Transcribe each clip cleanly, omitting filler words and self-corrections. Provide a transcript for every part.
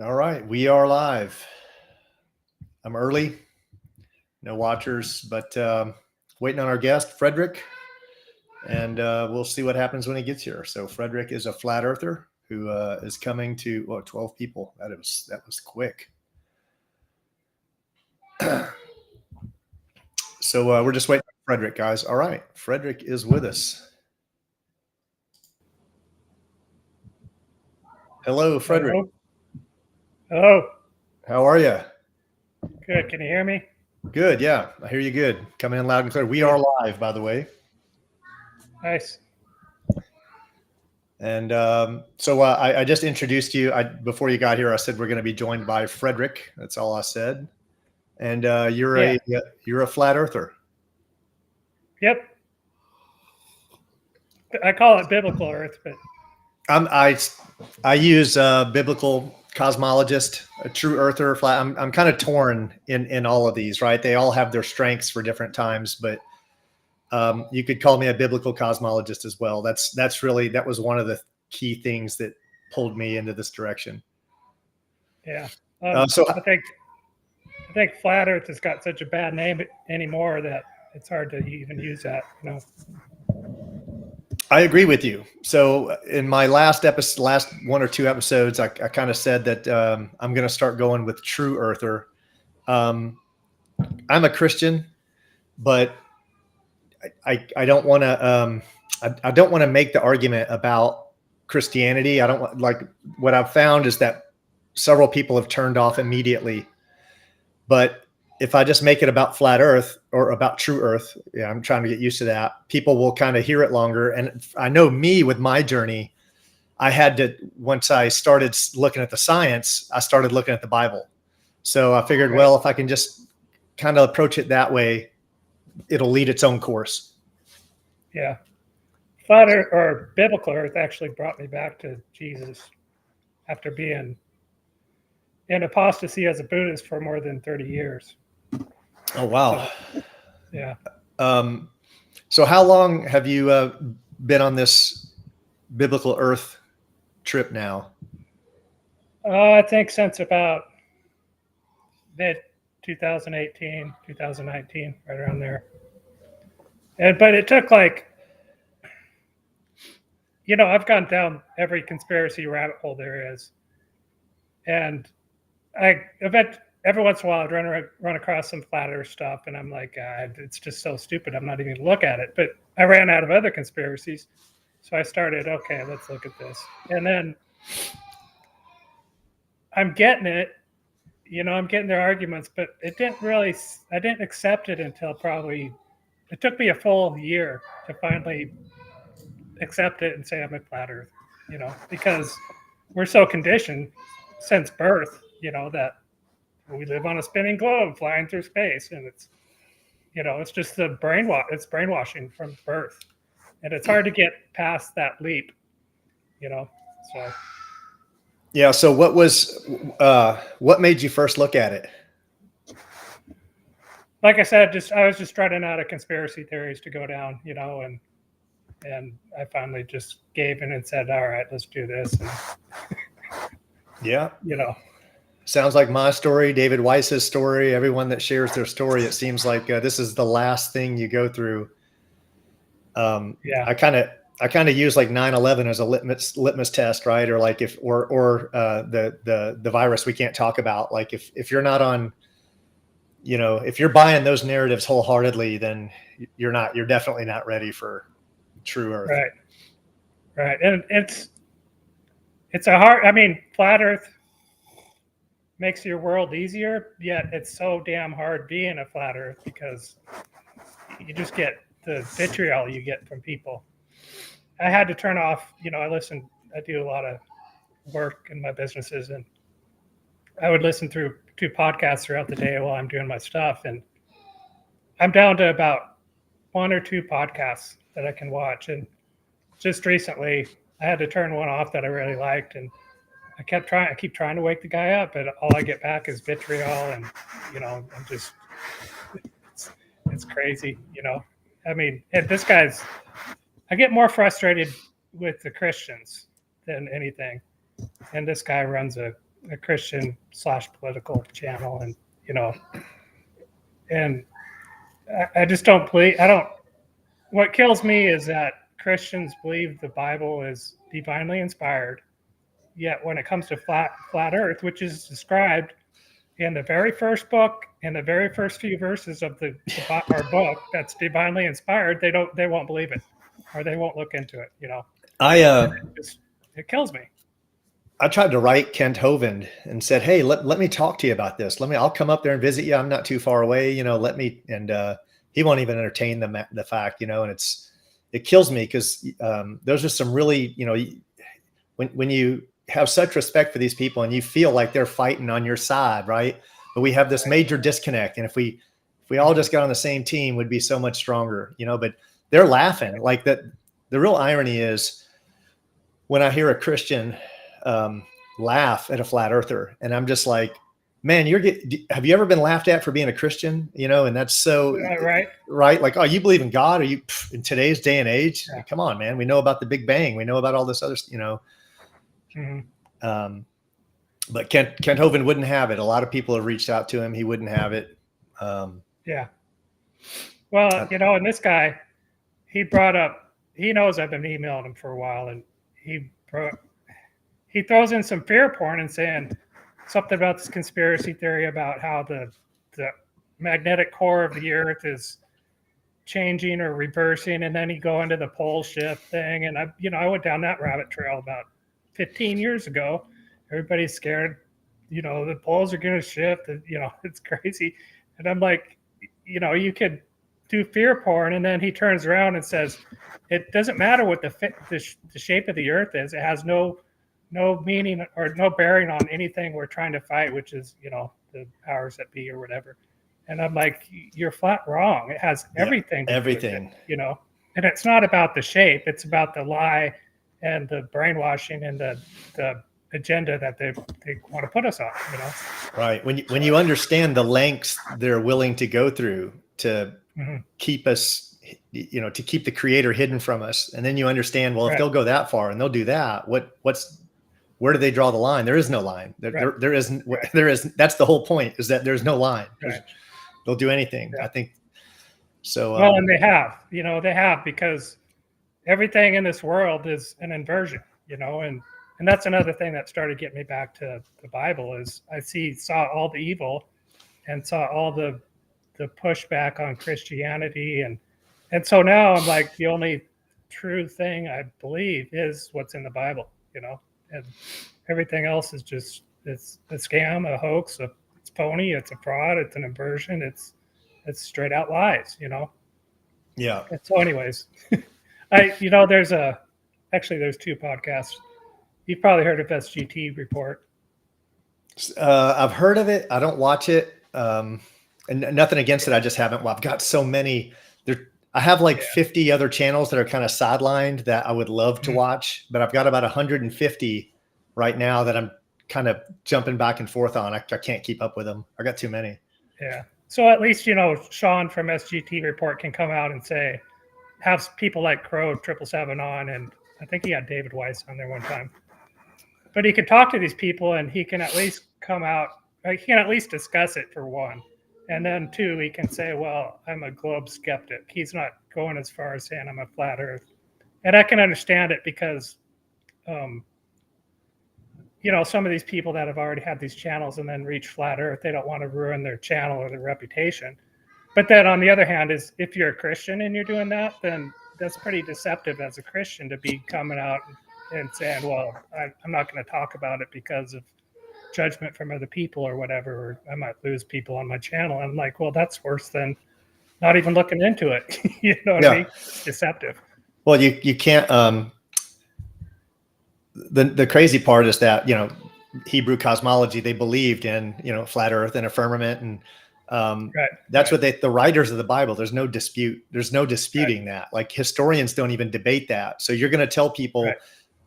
All right, we are live. I'm early, no watchers, but waiting on our guest, Frederick, and we'll see what happens when he gets here. So Frederick is a flat earther who is coming to 12 people. That was quick. So we're just waiting for Frederick, guys. All right, Frederick is with us. Hello, Frederick. Hello. Hello. How are you? Good. Can you hear me? Good. Yeah, I hear you good. Coming in loud and clear. We Good. are live, by the way. Nice. And so I just introduced you. Before you got here, I said we're going to be joined by Frederick. That's all I said. And Yeah. you're a flat earther. Yep. I call it biblical Earth, but I use biblical cosmologist, a true earther. Flat. I'm kind of torn in all of these. Right? They all have their strengths for different times, but you could call me a biblical cosmologist as well. That was one of the key things that pulled me into this direction. yeah. So I think flat Earth has got such a bad name anymore that it's hard to even use that. I agree with you. So in my last one or two episodes, I kind of said that I'm going to start going with true earther. I'm a Christian, but I don't want to I don't want to make the argument about Christianity. I don't like what I've found is that several people have turned off immediately. But if I just make it about flat Earth or about true Earth, yeah, I'm trying to get used to that. People will kind of hear it longer. And I know me with my journey, I had to, once I started looking at the science, I started looking at the Bible. So I figured, well, if I can just kind of approach it that way, it'll lead its own course. Yeah. Flat Earth or biblical Earth actually brought me back to Jesus after being in apostasy as a Buddhist for more than 30 years. Oh, wow. So, yeah. So how long have you been on this biblical Earth trip now? I think since about mid 2018, 2019, right around there. But it took I've gone down every conspiracy rabbit hole there is. And every once in a while I'd run across some flat earth stuff and I'm like, it's just so stupid. I'm not even gonna look at it. But I ran out of other conspiracies. So I started, okay, let's look at this. And then I'm getting it. I'm getting their arguments, but I didn't accept it until it took me a full year to finally accept it and say I'm a flat earth, because we're so conditioned since birth, that we live on a spinning globe flying through space. And it's just it's brainwashing from birth. And it's hard to get past that leap, so. Yeah. So what made you first look at it? Like I said, I was just running out of conspiracy theories to go down, and I finally just gave in and said, all right, let's do this. And, yeah. Sounds like my story, David Weiss's story, everyone that shares their story. It seems like this is the last thing you go through. Yeah. I kind of use like 9/11 as a litmus test, right? Or like the virus we can't talk about. Like if you're not on, if you're buying those narratives wholeheartedly, then you're definitely not ready for true Earth. Right. And it's flat Earth makes your world easier, yet it's so damn hard being a flat Earth because you just get the vitriol you get from people. I had to turn off, I do a lot of work in my businesses, and I would listen through 2 podcasts throughout the day while I'm doing my stuff. And I'm down to about 1 or 2 podcasts that I can watch. And just recently I had to turn one off that I really liked. And I keep trying to wake the guy up, but all I get back is vitriol and, I'm just, it's crazy, and I get more frustrated with the Christians than anything. And this guy runs a a Christian / political channel, and and I just don't believe. I don't. What kills me is that Christians believe the Bible is divinely inspired, yet when it comes to flat Earth, which is described in the very first book, in the very first few verses of our book, that's divinely inspired, they won't believe it, or they won't look into it. It kills me. I tried to write Kent Hovind and said, "Hey, let me talk to you about this. I'll come up there and visit you. I'm not too far away. Let me." And he won't even entertain the fact. And it kills me because those are some really, when you have such respect for these people and you feel like they're fighting on your side, right? But we have this major disconnect, and if we all just got on the same team, we'd be so much stronger. But they're laughing like that. The real irony is when I hear a Christian laugh at a flat earther, and I'm just like, man, have you ever been laughed at for being a Christian? And that's so right. Like, oh, you believe in God? Are you in today's day and age? Yeah. Come on, man. We know about the Big Bang. We know about all this other, but Kent Hovind wouldn't have it. A lot of people have reached out to him. He wouldn't have it. Yeah. Well, and this guy, he knows I've been emailing him for a while, and he throws in some fear porn and saying something about this conspiracy theory about how the magnetic core of the Earth is changing or reversing, and then he go into the pole shift thing. And I went down that rabbit trail about 15 years ago. Everybody's scared, the poles are going to shift, and it's crazy. And I'm like, you could do fear porn, and then he turns around and says, it doesn't matter what the shape of the Earth is. It has no meaning or no bearing on anything we're trying to fight, which is, the powers that be or whatever. And I'm like, you're flat wrong. It has everything. Everything. And it's not about the shape. It's about the lie and the brainwashing and the agenda that they want to put us on, Right. When you understand the lengths they're willing to go through to keep us, to keep the Creator hidden from us. And then you understand, well, if they'll go that far and they'll do that, where do they draw the line? There is no line. There isn't. That's the whole point, is that there's no line. They'll do anything. I think so. Well, and they have, because everything in this world is an inversion, and that's another thing that started getting me back to the Bible is saw all the evil and saw all the pushback on Christianity. And so now I'm like, the only true thing I believe is what's in the Bible, and everything else is just, it's a scam, a hoax, it's phony, it's a fraud, it's an inversion, it's straight out lies, Yeah. And so anyways, there's two podcasts. You've probably heard of SGT Report. I've heard of it. I don't watch it. And nothing against it. I just haven't. Well, I've got so many. I have 50 other channels that are kind of sidelined that I would love to watch, but I've got about 150 right now that I'm kind of jumping back and forth on. I can't keep up with them. I got too many. Yeah. So at least, Sean from SGT Report can come out and say, have people like Crow 777 on, and I think he had David Weiss on there one time. But he can talk to these people, and he can at least come out, he can at least discuss it, for one. And then two, he can say, well, I'm a globe skeptic. He's not going as far as saying I'm a flat earth. And I can understand it because, some of these people that have already had these channels and then reach flat earth, they don't want to ruin their channel or their reputation. But then on the other hand, if you're a Christian and you're doing that, then that's pretty deceptive as a Christian to be coming out and saying, well, I'm not going to talk about it because of judgment from other people or whatever, or I might lose people on my channel. I'm like, well, that's worse than not even looking into it. You know what I mean? It's deceptive. Well, you can't, the crazy part is that, Hebrew cosmology, they believed in, flat earth and a firmament, and that's what the writers of the Bible, there's no disputing that. Like, historians don't even debate that. So you're going to tell people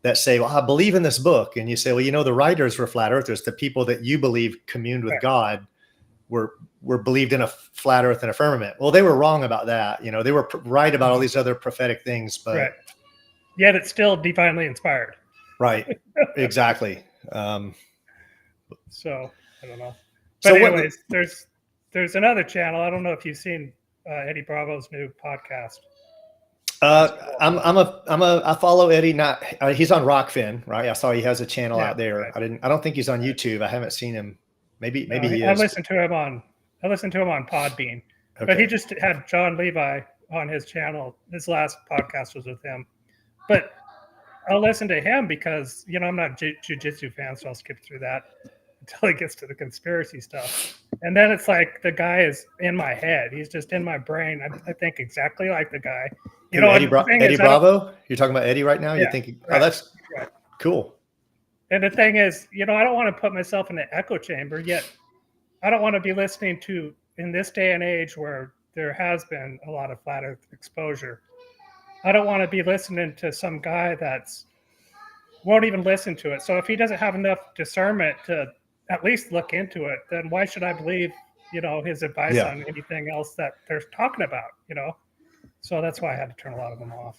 that say, well, I believe in this book. And you say, well, the writers were flat earthers. The people that you believe communed with God were believed in a flat earth and a firmament. Well, they were wrong about that. They were right about all these other prophetic things, but yet it's still divinely inspired. Right. Exactly. So I don't know. So But what? anyways, there's another channel. I don't know if you've seen Eddie Bravo's new podcast. I follow Eddie. Not he's on Rockfin, right? I saw he has a channel out there. Right. I don't think he's on YouTube. I haven't seen him. Maybe he I is. listened to him on Podbean, Okay. but he just had John Levi on his channel. His last podcast was with him, but I'll listen to him because I'm not a jiu-jitsu fan, so I'll skip through that until he gets to the conspiracy stuff. And then it's like the guy is in my head. He's just in my brain. I think exactly like the guy. Eddie Bravo? You're talking about Eddie right now? Yeah, You're thinking, right, oh, that's right. Cool. And the thing is, I don't want to put myself in an echo chamber, yet I don't want to be listening to, in this day and age where there has been a lot of flat earth exposure, I don't want to be listening to some guy that's won't even listen to it. So if he doesn't have enough discernment to at least look into it, then why should I believe, his advice on anything else that they're talking about, So that's why I had to turn a lot of them off.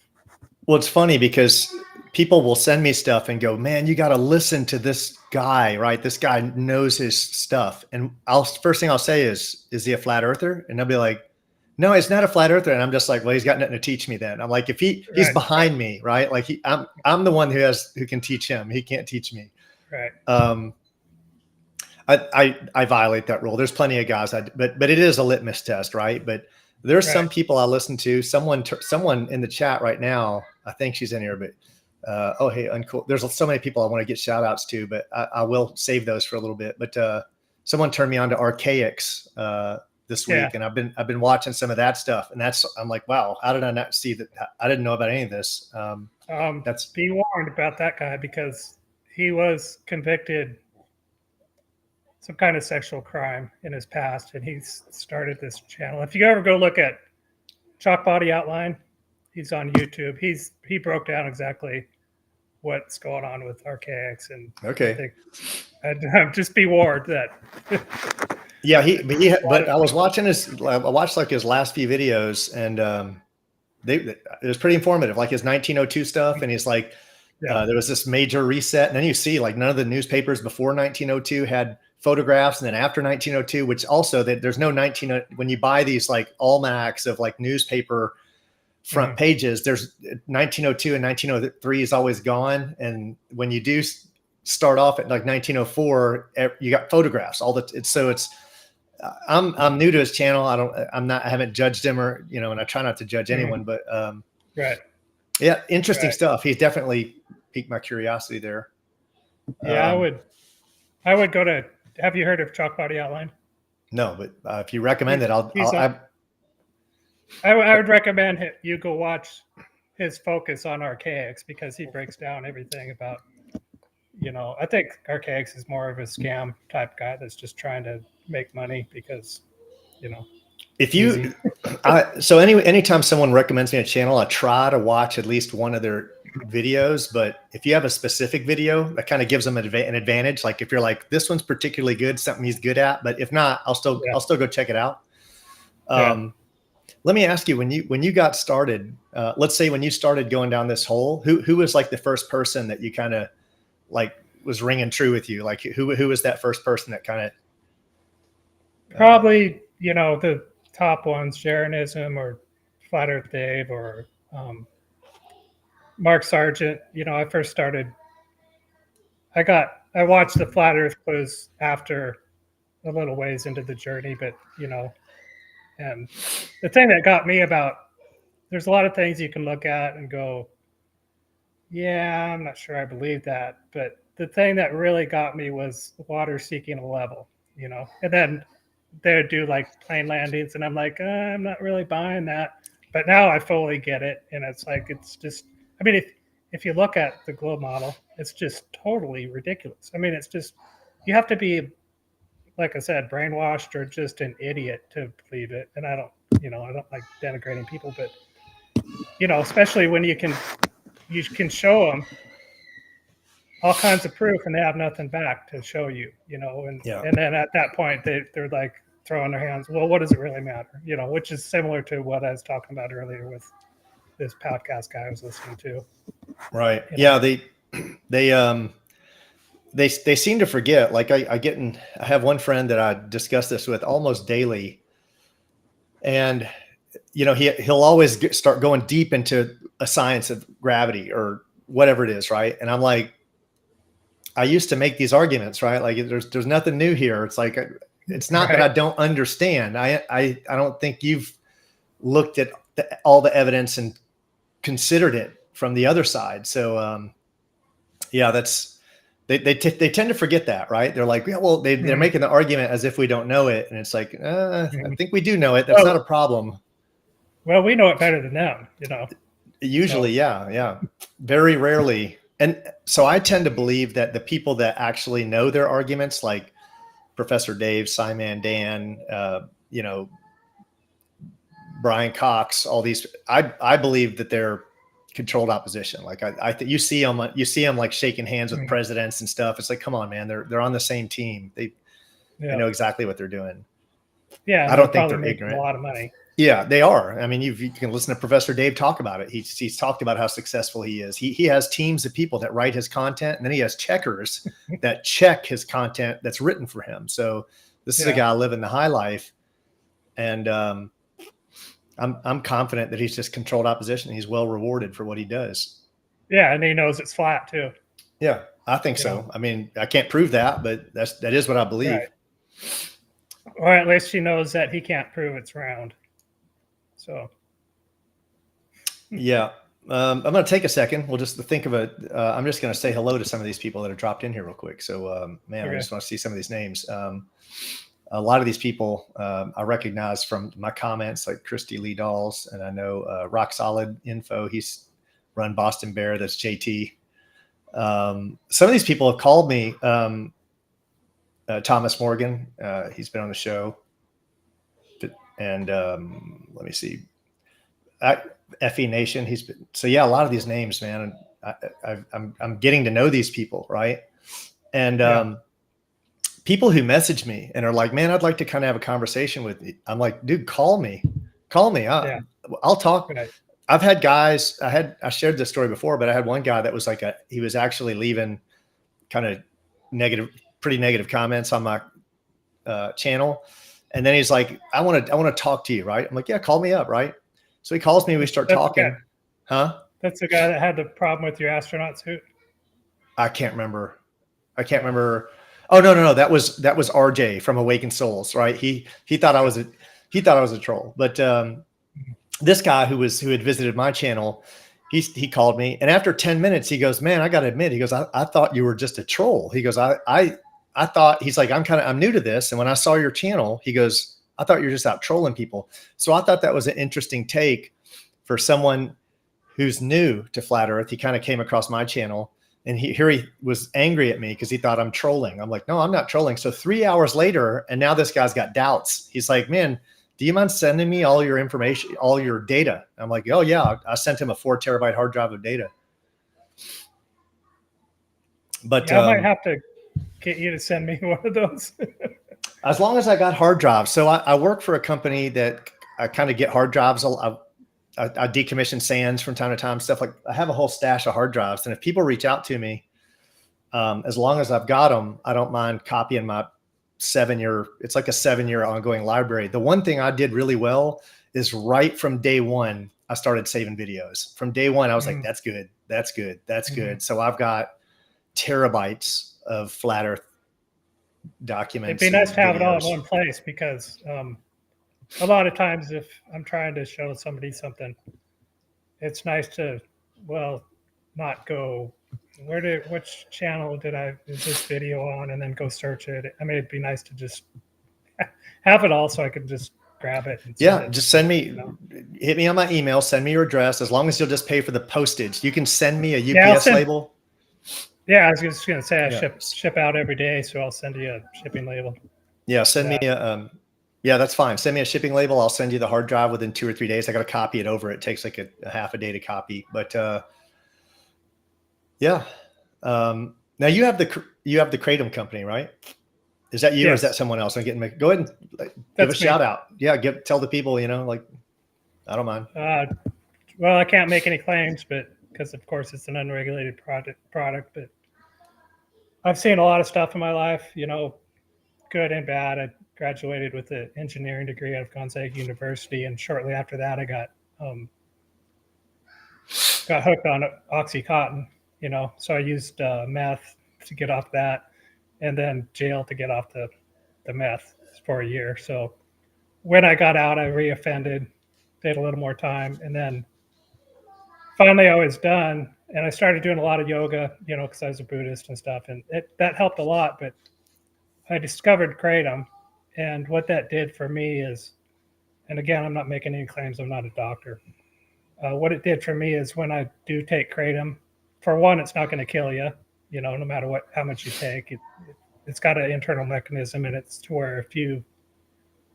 Well, it's funny because people will send me stuff and go, man, you got to listen to this guy, right? This guy knows his stuff. And first thing I'll say is he a flat earther? And they'll be like, no, he's not a flat earther. And I'm just like, well, he's got nothing to teach me then. I'm like, if he's behind me, right? Like I'm the one who can teach him. He can't teach me. Right. I violate that rule. There's plenty of guys, but it is a litmus test, right? But there's some people I listen to. Someone in the chat right now, I think she's in here, but hey, uncool. There's so many people I want to get shout outs to, but I will save those for a little bit. But someone turned me on to Archaics this week, and I've been watching some of that stuff, and I'm like, wow, how did I not see that? I didn't know about any of this. Be warned about that guy because he was convicted some kind of sexual crime in his past, and he's started this channel. If you ever go look at Chalk Body Outline, he's on YouTube. He broke down exactly what's going on with Archaics, and okay, just be warned that. Yeah, but I watched like his last few videos, and it was pretty informative, like his 1902 stuff, and he's like, there was this major reset, and then you see like none of the newspapers before 1902 had photographs, and then after 1902, which also there's no when you buy these like almanacs of like newspaper front pages, there's 1902 and 1903 is always gone, and when you do start off at like 1904, you got photographs. I'm new to his channel. I haven't judged him or and I try not to judge anyone, but right. Yeah, interesting stuff. He's definitely piqued my curiosity there. Yeah, I would go to. Have you heard of Chalk Body Outline? No, but if you recommend it, I would recommend you go watch his focus on Archaics because he breaks down everything about. I think Archaics is more of a scam type guy that's just trying to make money because, If you, anytime someone recommends me a channel, I try to watch at least one of their videos. But if you have a specific video, that kind of gives them an advantage. Like if you're like, this one's particularly good, something he's good at. But if not, I'll still go check it out. Let me ask you, when you got started, let's say when you started going down this hole, who was like the first person that you kind of like was ringing true with you? Like who was that first person that kind of probably the top ones, Sharonism or Flat Earth Dave or Mark Sargent. I first started. I watched the Flat Earth quiz after a little ways into the journey, but and the thing that got me there's a lot of things you can look at and go, yeah, I'm not sure I believe that. But the thing that really got me was water seeking a level, and then they'd do like plane landings, and I'm like, I'm not really buying that. But now I fully get it, and it's like I mean, if you look at the globe model, it's just totally ridiculous. I mean, it's just you have to be, like I said, brainwashed or just an idiot to believe it. And I don't like denigrating people, but especially when you can show them all kinds of proof and they have nothing back to show you, and then at that point they're like throwing their hands. Well, what does it really matter? Which is similar to what I was talking about earlier with this podcast guy I was listening to. Right. Yeah. They they seem to forget. Like I have one friend that I discuss this with almost daily, and he'll always start going deep into a science of gravity or whatever it is, right? And I'm like, I used to make these arguments, right? Like there's nothing new here. It's like it's not that I don't understand. I don't think you've looked at all the evidence and considered it from the other side. So yeah, that's they tend to forget that, right? They're like, yeah, well, they're making the argument as if we don't know it, and it's like, I think we do know it. That's not a problem. Well, we know it better than them, Usually, so. Yeah. Very rarely. And so I tend to believe that the people that actually know their arguments, like Professor Dave, Simon Dan, Brian Cox, all these, I believe that they're controlled opposition. Like I think you see them like shaking hands with presidents and stuff. It's like, come on, man, they're on the same team. They know exactly what they're doing. Yeah, I don't think they're ignorant. A lot of money. Yeah, they are. I mean, you can listen to Professor Dave talk about it. He's talked about how successful he is. He has teams of people that write his content, and then he has checkers that check his content that's written for him. So this is a guy living the high life, and I'm confident that he's just controlled opposition. He's well rewarded for what he does. Yeah, and he knows it's flat too. Yeah, I think so. I mean, I can't prove that, but that is what I believe. Right. Or at least he knows that he can't prove it's round. So, yeah, I'm going to take a second. We'll just think of I'm just going to say hello to some of these people that have dropped in here real quick. So, man, I just want to see some of these names. A lot of these people I recognize from my comments, like Christy Lee Dolls, and I know Rock Solid Info. He's run Boston Bear. That's JT. Some of these people have called me. Thomas Morgan, he's been on the show. And let me see, FE Nation. He's been, so yeah, a lot of these names, man. I'm getting to know these people, right? And people who message me and are like, "Man, I'd like to kind of have a conversation with you." I'm like, "Dude, call me. I'll talk." Right. I've had guys. I shared this story before, but I had one guy that was like he was actually leaving kind of pretty negative comments on my channel. And then he's like, I want to talk to you, right? I'm like, yeah, call me up, right? So he calls me, we start talking. Huh? That's the guy that had the problem with your astronaut suit. I can't remember. Oh, no. That was RJ from Awakened Souls, right? He thought I was a troll. But this guy who had visited my channel, he called me, and after 10 minutes, he goes, "Man, I got to admit," he goes, I thought you were just a troll. He goes, I thought, he's like, I'm new to this. And when I saw your channel, he goes, I thought you're just out trolling people. So I thought that was an interesting take for someone who's new to Flat Earth. He kind of came across my channel, and he was angry at me because he thought I'm trolling. I'm like, no, I'm not trolling. So 3 hours later, and now this guy's got doubts. He's like, "Man, do you mind sending me all your information, all your data?" I'm like, "Oh yeah." I sent him a 4 terabyte hard drive of data. But I might have to get you to send me one of those. As long as I got hard drives. So I work for a company that I kind of get hard drives. I decommission SANs from time to time, stuff like I have a whole stash of hard drives. And if people reach out to me, as long as I've got them, I don't mind copying my 7-year. It's like a 7-year ongoing library. The one thing I did really well is right from day one, I started saving videos. From day one, I was like, that's good. That's good. That's good. So I've got terabytes of Flat Earth documents. It'd be nice to have it all in one place, because a lot of times if I'm trying to show somebody something, it's nice to, not go, which channel is this video on, and then go search it. I mean, it'd be nice to just have it all so I could just grab it. Just send me, hit me on my email, send me your address, as long as you'll just pay for the postage. You can send me a UPS label. Yeah, I was just going to say I ship out every day, so I'll send you a shipping label. Yeah, send me a that's fine. Send me a shipping label. I'll send you the hard drive within 2 or 3 days. I got to copy it over. It takes like a half a day to copy. But now you have the Kratom company, right? Is that you or is that someone else? Go ahead and give a shout out. Yeah, tell the people, I don't mind. Well, I can't make any claims, but because of course it's an unregulated product, but I've seen a lot of stuff in my life, good and bad. I graduated with an engineering degree out of Gonzaga University, and shortly after that, I got hooked on OxyContin. So I used meth to get off that, and then jail to get off the meth for a year. So when I got out, I reoffended, did a little more time, and then finally I was done. And I started doing a lot of yoga, because I was a Buddhist and stuff, and that helped a lot. But I discovered kratom, and what that did for me is, and again, I'm not making any claims. I'm not a doctor. What it did for me is when I do take kratom, for one, it's not going to kill you, no matter how much you take. It's got an internal mechanism, and it's to where if you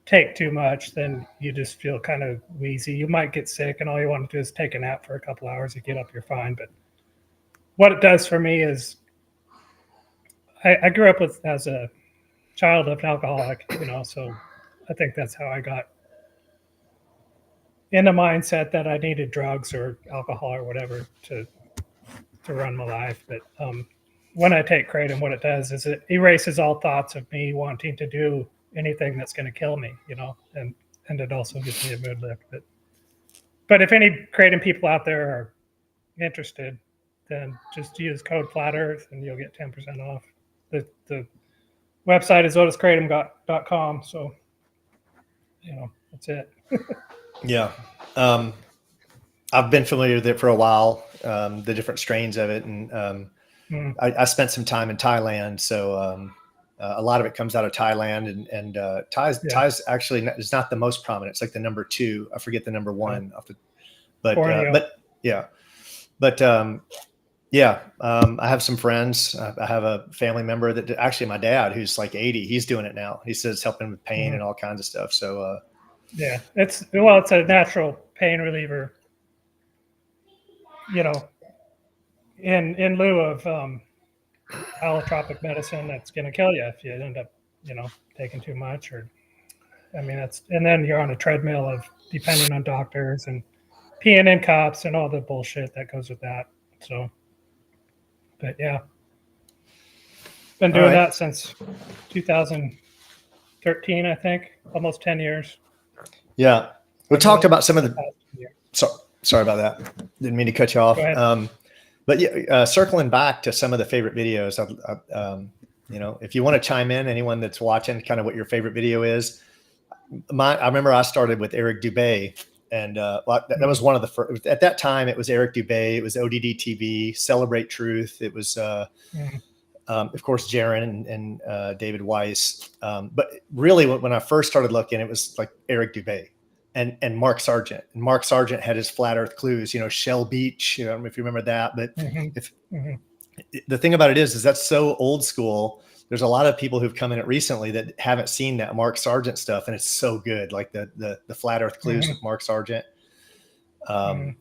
take too much, then you just feel kind of wheezy. You might get sick, and all you want to do is take a nap for a couple hours. You get up, you're fine. But what it does for me is, I grew up as a child of an alcoholic, so I think that's how I got in the mindset that I needed drugs or alcohol or whatever to run my life. But when I take kratom, what it does is it erases all thoughts of me wanting to do anything that's going to kill me, and it also gives me a mood lift. But if any kratom people out there are interested, then just use code Flat Earth and you'll get 10% off. The website is otiskratom.com. So, that's it. Yeah. I've been familiar with it for a while, the different strains of it. And I spent some time in Thailand. So a lot of it comes out of Thailand. And Thai's actually is not the most prominent. It's like the number 2. I forget the number 1. But yeah. But I have some friends. I have a family member that actually my dad, who's like 80, he's doing it now. He says helping with pain and all kinds of stuff. So yeah, it's a natural pain reliever, in lieu of allotropic medicine that's going to kill you if you end up, taking too much. Or, and then you're on a treadmill of depending on doctors and peeing in cups and all the bullshit that goes with that. So, but yeah, been doing that since 2013, I think, almost 10 years. Yeah. We talked about some of the, sorry about that. Didn't mean to cut you off. But yeah, circling back to some of the favorite videos, if you want to chime in, anyone that's watching, kind of what your favorite video is. I remember I started with Eric Dubay, and that was one of the first. At that time, it was Eric Dubay, it was ODD TV, Celebrate Truth. It was, of course, Jaron and David Weiss. But really, when I first started looking, it was like Eric Dubay and Mark Sargent. And Mark Sargent had his Flat Earth clues, Shell Beach. I don't know if you remember that. But the thing about it is that's so old school. There's a lot of people who've come in it recently that haven't seen that Mark Sargent stuff, and it's so good. Like the Flat Earth clues with Mark Sargent. The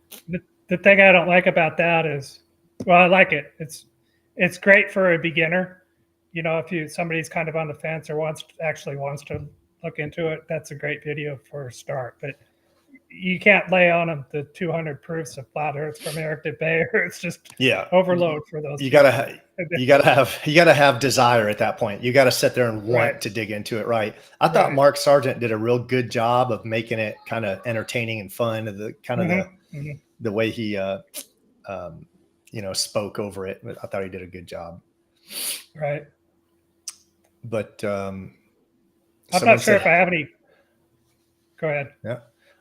thing I don't like about that is, well, I like it. It's great for a beginner. If somebody's kind of on the fence or wants to look into it, that's a great video for a start. But you can't lay on them the 200 proofs of Flat Earth from Eric Dubay. It's just overload for those. You gotta have desire at that point. You gotta sit there and want to dig into it. Right. I thought Mark Sargent did a real good job of making it kind of entertaining and fun. The way he spoke over it. I thought he did a good job. Right. But I'm not sure if I have any. Go ahead. Yeah.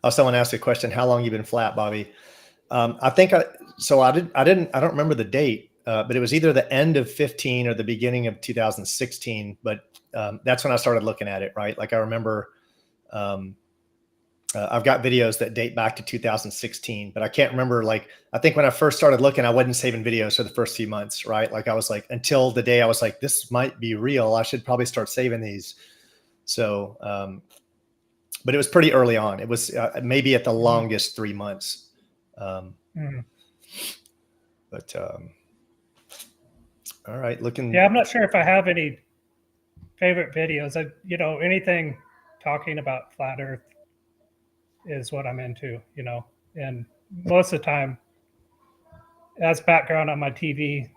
Someone asked a question, how long you been flat, Bobby? I think I don't remember the date, but it was either the end of 15 or the beginning of 2016. But that's when I started looking at it, right? Like I remember I've got videos that date back to 2016, but I can't remember. Like, I think when I first started looking, I wasn't saving videos for the first few months, right? Like I was like, until the day I was like, this might be real. I should probably start saving these. So, but it was pretty early on. It was maybe at the longest 3 months. But all right, looking. Yeah, I'm not sure if I have any favorite videos. Anything talking about Flat Earth is what I'm into, and most of the time, as background on my TV,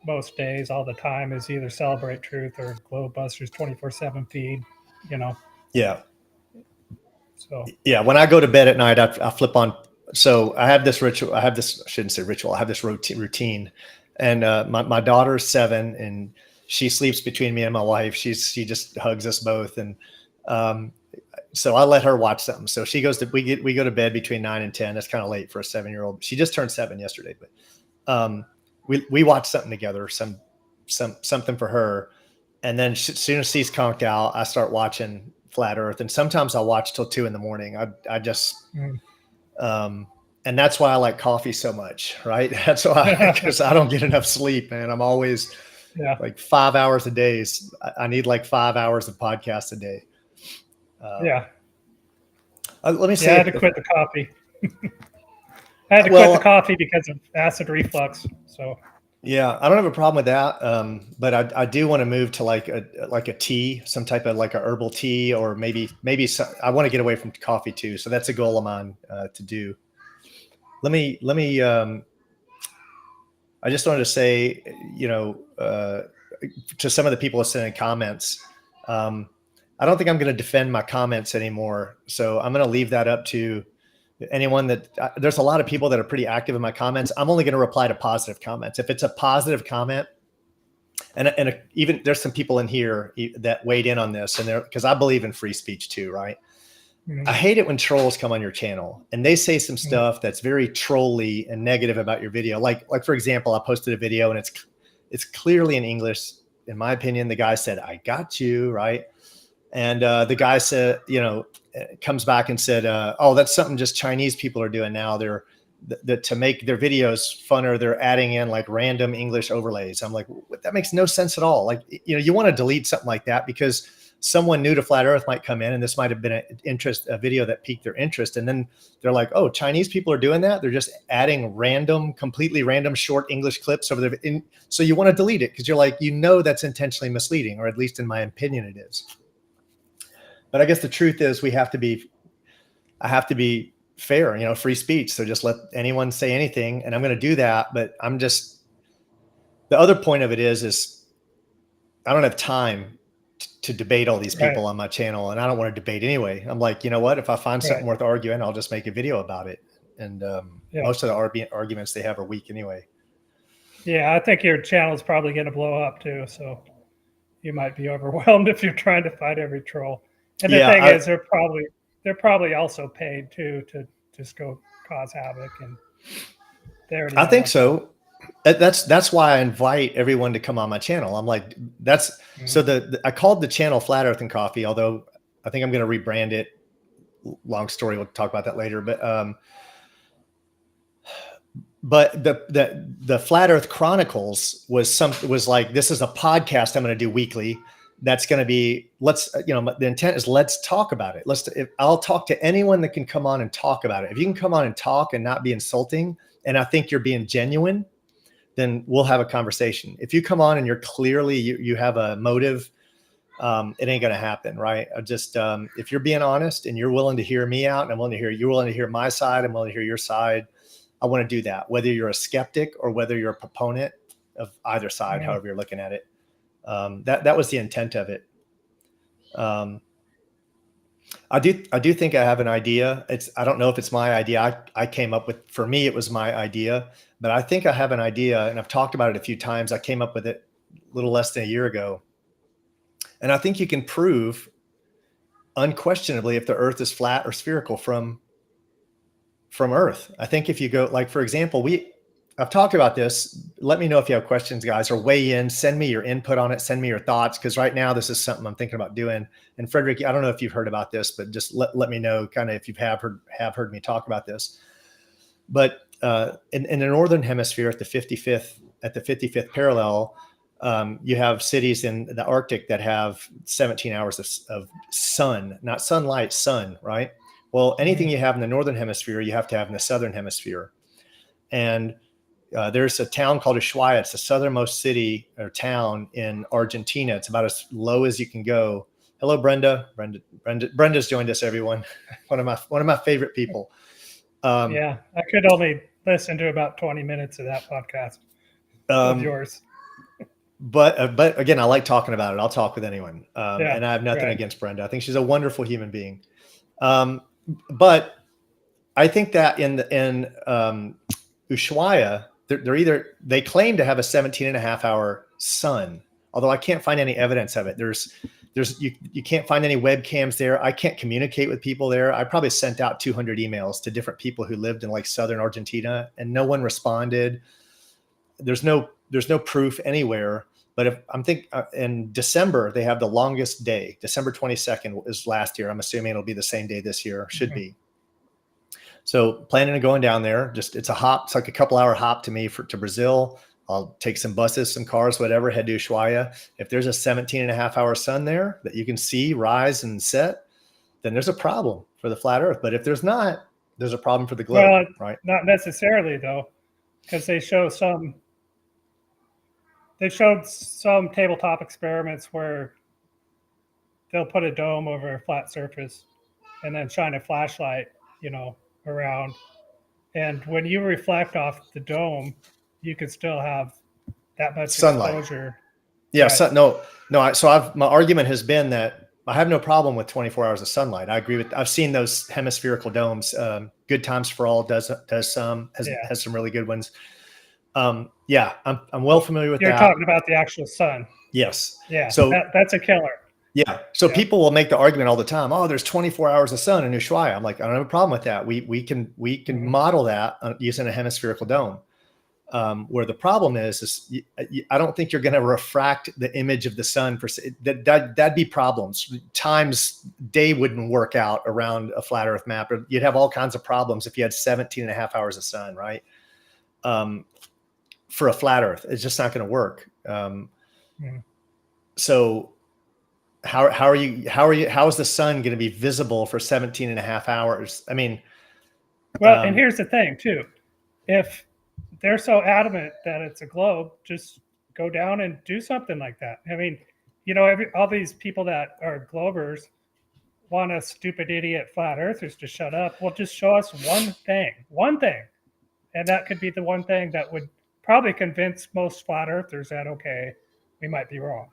most days, all the time, is either Celebrate Truth or Globebusters 24/7 feed. You know, Yeah. so Yeah. When I go to bed at night, I flip on. So I have this ritual. I shouldn't say ritual. I have this routine. And my daughter's 7 and she sleeps between me and my wife. She just hugs us both. And so I let her watch something. So she goes to, we go to bed between 9 and 10. That's kind of late for a 7-year-old. She just turned 7 yesterday, but we watch something together, something for her. And then as soon as she's conked out, I start watching Flat Earth. And sometimes I'll watch till 2 a.m. I just, and that's why I like coffee so much, right? That's why, because I don't get enough sleep, man. I'm always like 5 hours a day. I need like 5 hours of podcast a day. Let me say, I had to quit the coffee. I had to quit the coffee because of acid reflux. So yeah, I don't have a problem with that, but I do want to move to like a tea, some type of like a herbal tea, or maybe I want to get away from coffee too. So that's a goal of mine to do. Let me. I just wanted to say, to some of the people sending comments, I don't think I'm going to defend my comments anymore. So I'm going to leave that up to anyone there's a lot of people that are pretty active in my comments. I'm only going to reply to positive comments. If it's a positive comment, and even there's some people in here that weighed in on this, and because I believe in free speech too, right? I hate it when trolls come on your channel and they say some stuff that's very trolly and negative about your video. Like for example, I posted a video and it's clearly in English. In my opinion, the guy said, "I got you," right? And the guy said, comes back and said, "Oh, that's something just Chinese people are doing now. They're to make their videos funner. They're adding in like random English overlays." I'm like, that makes no sense at all. Like, you want to delete something like that because someone new to Flat Earth might come in and this might have been a video that piqued their interest. And then they're like, "Oh, Chinese people are doing that. They're just adding completely random short English clips over there." So you want to delete it because you're like, that's intentionally misleading, or at least in my opinion, it is. But I guess the truth is I have to be fair, free speech. So just let anyone say anything, and I'm going to do that. But the other point of it is I don't have time to debate all these people on my channel, and I don't want to debate anyway. I'm like, you know what? If I find something worth arguing, I'll just make a video about it. And most of the arguments they have are weak anyway. Yeah, I think your channel is probably going to blow up too. So you might be overwhelmed if you're trying to fight every troll. And the thing is, they're probably also paid too to just go cause havoc, and I think so. That's why I invite everyone to come on my channel. I'm like, so I called the channel Flat Earth and Coffee, although I think I'm going to rebrand it. Long story, we'll talk about that later. But the Flat Earth Chronicles was like, this is a podcast I'm going to do weekly. That's going to be, the intent is let's talk about it. I'll talk to anyone that can come on and talk about it. If you can come on and talk and not be insulting, and I think you're being genuine, then we'll have a conversation. If you come on and you're clearly, you have a motive, it ain't going to happen. Right. If you're being honest and you're willing to hear me out, and you're willing to hear my side, I'm willing to hear your side. I want to do that, whether you're a skeptic or whether you're a proponent of either side, however you're looking at it. That was the intent of it. I do think I have an idea. I don't know if it's my idea. I came up with, for me, it was my idea, but I think I have an idea, and I've talked about it a few times. I came up with it a little less than a year ago. And I think you can prove unquestionably if the earth is flat or spherical from Earth. I think if you go, like, for example, I've talked about this. Let me know if you have questions, guys, or weigh in. Send me your input on it. Send me your thoughts, because right now this is something I'm thinking about doing. And Frederick, I don't know if you've heard about this, but just let me know kind of if you have heard me talk about this. But in the Northern Hemisphere at the 55th parallel, you have cities in the Arctic that have 17 hours of sun, not sunlight, sun, right? Well, anything you have in the Northern Hemisphere, you have to have in the Southern Hemisphere. And there's a town called Ushuaia. It's the southernmost city or town in Argentina. It's about as low as you can go. Hello, Brenda. Brenda's joined us, everyone. One of my favorite people. I could only listen to about 20 minutes of that podcast of yours. but again, I like talking about it. I'll talk with anyone, Yeah, and I have nothing right. against Brenda. I think she's a wonderful human being. But I think that in Ushuaia, they claim to have a 17 and a half hour sun, although I can't find any evidence of it. You can't find any webcams there. I can't communicate with people there. I probably sent out 200 emails to different people who lived in like southern Argentina, and no one responded. There's no proof anywhere. But if I'm in December, they have the longest day. December 22nd is last year. I'm assuming it'll be the same day this year. Should be. So planning on going down there. It's a hop. It's like a couple hour hop to me to Brazil. I'll take some buses, some cars, whatever, head to Ushuaia. If there's a 17 and a half hour sun there that you can see rise and set, then there's a problem for the flat earth. But if there's not, there's a problem for the globe, Well, right? not necessarily though, because they showed some tabletop experiments where they'll put a dome over a flat surface and then shine a flashlight, around. And when you reflect off the dome, you can still have that much Sunlight. exposure. Yeah. Right. So my argument has been that I have no problem with 24 hours of sunlight. I agree I've seen those hemispherical domes. Good Times for All does some, has some really good ones. I'm well familiar with You're that. You're talking about the actual sun. Yes. Yeah. So that's a killer. Yeah. So people will make the argument all the time. Oh, there's 24 hours of sun in Ushuaia. I'm like, I don't have a problem with that. We can model that using a hemispherical dome. Where the problem is I don't think you're going to refract the image of the sun for that'd be problems. Day wouldn't work out around a flat Earth map. Or you'd have all kinds of problems if you had 17 and a half hours of sun, right? For a flat Earth, it's just not going to work. So how is the sun going to be visible for 17 and a half hours? I mean, and here's the thing too. If they're so adamant that it's a globe, just go down and do something like that. I mean, all these people that are globers want us stupid idiot flat earthers to shut up. Well, just show us one thing. And that could be the one thing that would probably convince most flat earthers that, okay, we might be wrong,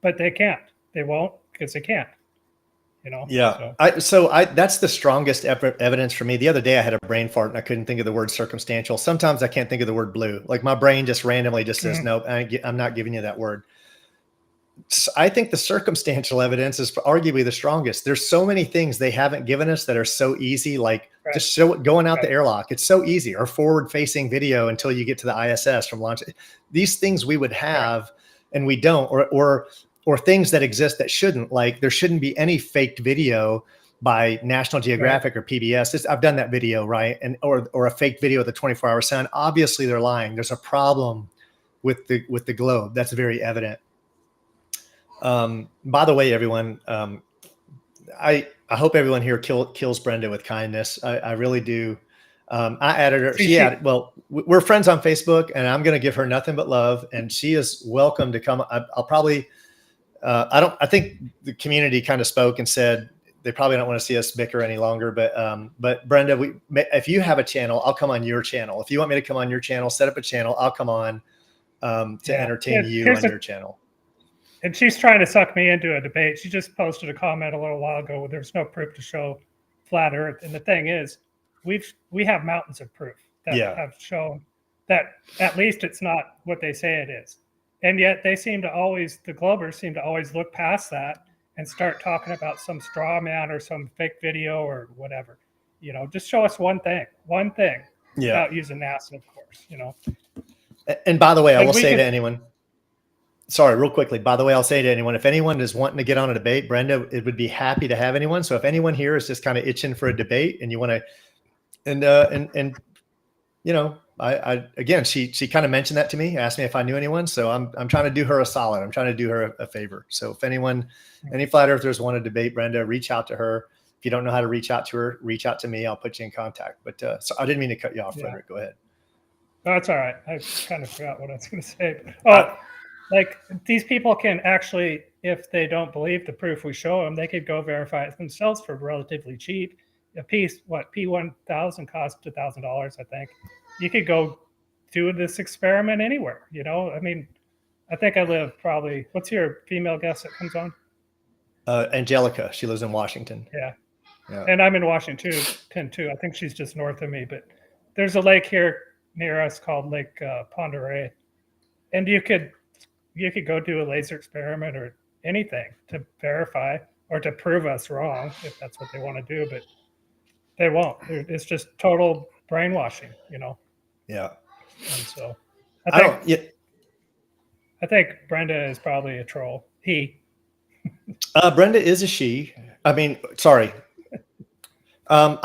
but they can't. They won't because they can't. Yeah. So that's the strongest evidence for me. The other day I had a brain fart and I couldn't think of the word circumstantial. Sometimes I can't think of the word blue. Like my brain just randomly says, nope, I'm not giving you that word. So I think the circumstantial evidence is arguably the strongest. There's so many things they haven't given us that are so easy, like just show it going out the airlock. It's so easy. Or forward facing video until you get to the ISS from launch. These things we would have and we don't, or things that exist that shouldn't, like there shouldn't be any faked video by National Geographic or PBS. I've done that video, right? And or a fake video of the 24-hour sun. Obviously they're lying. There's a problem with the globe. That's very evident. By the way, everyone, I hope everyone here kills Brenda with kindness. I really do. I added her. Well, we're friends on Facebook and I'm going to give her nothing but love. And she is welcome to come. I'll probably, I think the community kind of spoke and said they probably don't want to see us bicker any longer. But Brenda, if you have a channel, I'll come on your channel. If you want me to come on your channel, set up a channel, I'll come on to entertain you on your channel. And she's trying to suck me into a debate. She just posted a comment a little while ago where there's no proof to show flat Earth. And the thing is, we have mountains of proof that have shown that at least it's not what they say it is. And yet the globers seem to always look past that and start talking about some straw man or some fake video or whatever. Just show us one thing without using NASA, of course, And by the way, I will say to anyone, sorry, real quickly. By the way, I'll say to anyone, if anyone is wanting to get on a debate, Brenda, it would be happy to have anyone. So if anyone here is just kind of itching for a debate and you want to, I again, she kind of mentioned that to me, asked me if I knew anyone. So I'm trying to do her a solid. I'm trying to do her a favor. So if any flat earthers want to debate Brenda, reach out to her. If you don't know how to reach out to her, reach out to me. I'll put you in contact. But so I didn't mean to cut you off, Frederick. Go ahead. No, that's all right. I kind of forgot what I was going to say. Like these people can actually, if they don't believe the proof we show them, they could go verify it themselves for relatively cheap. A piece, P1000 costs $2,000, I think. You could go do this experiment anywhere. I mean, I think I live probably. What's your female guest that comes on? Angelica. She lives in Washington. Yeah. Yeah. And I'm in Washington too. I think she's just north of me, but there's a lake here near us called Lake Pend Oreille, and you could go do a laser experiment or anything to verify or to prove us wrong if that's what they want to do, but they won't. It's just total brainwashing, you know. Yeah. And so I think Brenda is probably a troll. Brenda is a she. I mean, sorry. Go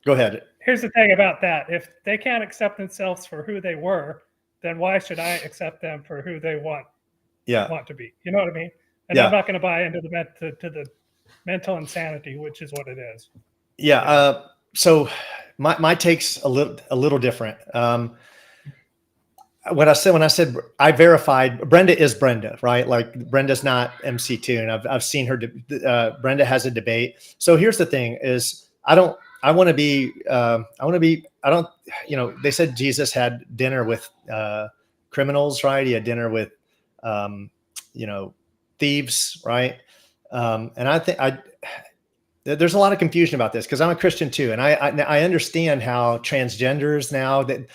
ahead. Here's the thing about that. If they can't accept themselves for who they were, then why should I accept them for who they want to be? You know what I mean? And I'm not going to buy into the mental insanity, which is what it is. Yeah. So my take's a little different. When I said I verified, Brenda is Brenda, right? Like Brenda's not MC2, and I've seen her. Brenda has a debate. So here's the thing: is I don't. They said Jesus had dinner with criminals, right? He had dinner with, thieves, right? And I think there's a lot of confusion about this because I'm a Christian too. And I understand how transgenders now that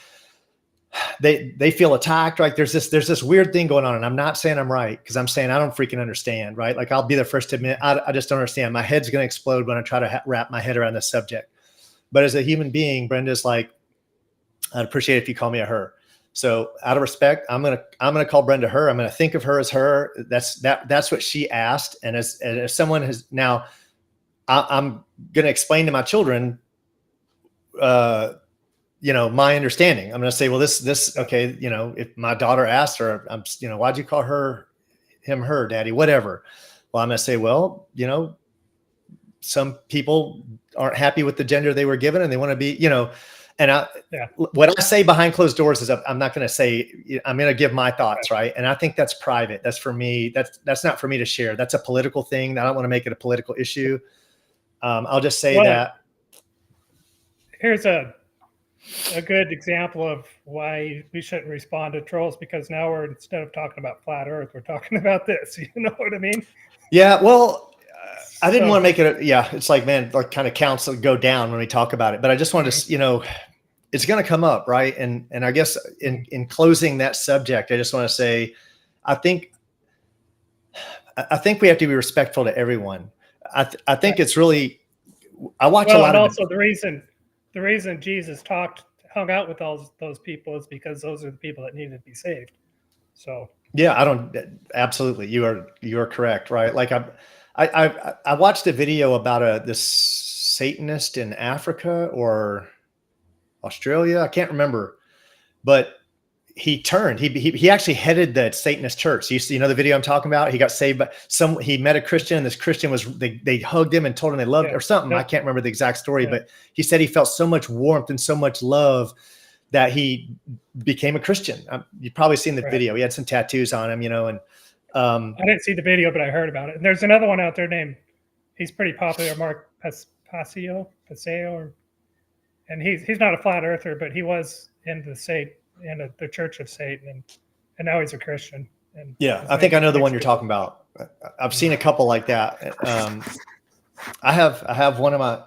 they feel attacked, right? There's this weird thing going on. And I'm not saying I'm right because I'm saying I don't freaking understand, right? Like I'll be the first to admit, I just don't understand. My head's going to explode when I try to wrap my head around this subject. But as a human being, Brenda's like, I'd appreciate it if you call me a her. So out of respect, I'm gonna call Brenda her. I'm gonna think of her as her. That's what she asked. And as someone has now, I'm gonna explain to my children, my understanding. I'm gonna say, well, this okay. If my daughter asked her, why'd you call him, her, daddy, whatever. Well, I'm gonna say, well, some people aren't happy with the gender they were given and they want to be, what I say behind closed doors is I'm not going to say, I'm going to give my thoughts. Right. And I think that's private. That's for me. That's not for me to share. That's a political thing. I don't want to make it a political issue. I'll just say that. Here's a good example of why we shouldn't respond to trolls, because now instead of talking about flat earth, we're talking about this. You know what I mean? Yeah. Well, I didn't want to make it. It's like, man, like kind of counts go down when we talk about it. But I just wanted to, it's going to come up, right? And I guess in closing that subject, I just want to say, I think we have to be respectful to everyone. I think it's really. I watch a lot. And also the reason Jesus hung out with all those people is because those are the people that needed to be saved. So yeah, absolutely. You are correct, right? Like I watched a video about this Satanist in Africa or Australia. I can't remember, but he turned. He actually headed the Satanist church. You know the video I'm talking about. He got saved, but he met a Christian, and this Christian they hugged him and told him they loved him or something. Yeah. I can't remember the exact story, but he said he felt so much warmth and so much love that he became a Christian. You've probably seen the video. He had some tattoos on him, and. I didn't see the video, but I heard about it. And there's another one out there he's pretty popular, Mark Paseo, and he's not a flat earther, but he was in the Church of Satan, and now he's a Christian. And yeah, I think I know the one you're talking about. I've seen a couple like that. I have one of my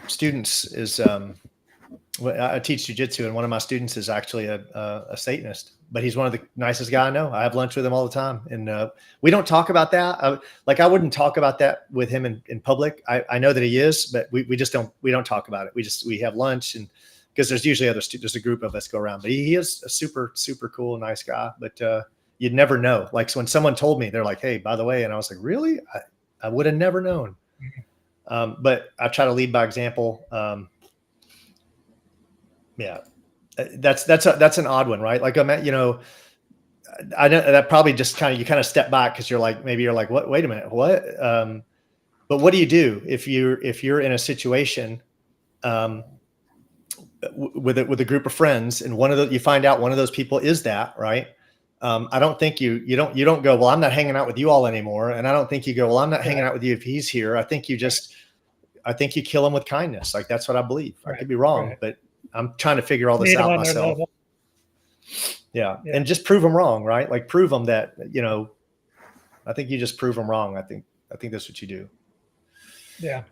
students is I teach jujitsu, and one of my students is actually a Satanist, but he's one of the nicest guys I know. I have lunch with him all the time, and we don't talk about that. I wouldn't talk about that with him in public. I know that he is, but we just don't talk about it. We have lunch, and because there's usually there's a group of us go around, but he is a super, super cool, nice guy, but you'd never know. Like, so when someone told me, they're like, hey, by the way, and I was like, really? I would have never known. But I try to lead by example. Yeah, that's an odd one, right? Like I know that probably just you kind of step back because you're like, what? Wait a minute, what? But what do you do if you're in a situation with a group of friends, and you find out one of those people is that, right? I don't think you don't go, well, I'm not hanging out with you all anymore, and I don't think you go, well, I'm not hanging out with you if he's here. I think you kill him with kindness. Like that's what I believe. I could be wrong, but I'm trying to figure all this out myself. Yeah. Yeah. And just prove them wrong, right? Like prove them that, I think you just prove them wrong. I think that's what you do. Yeah.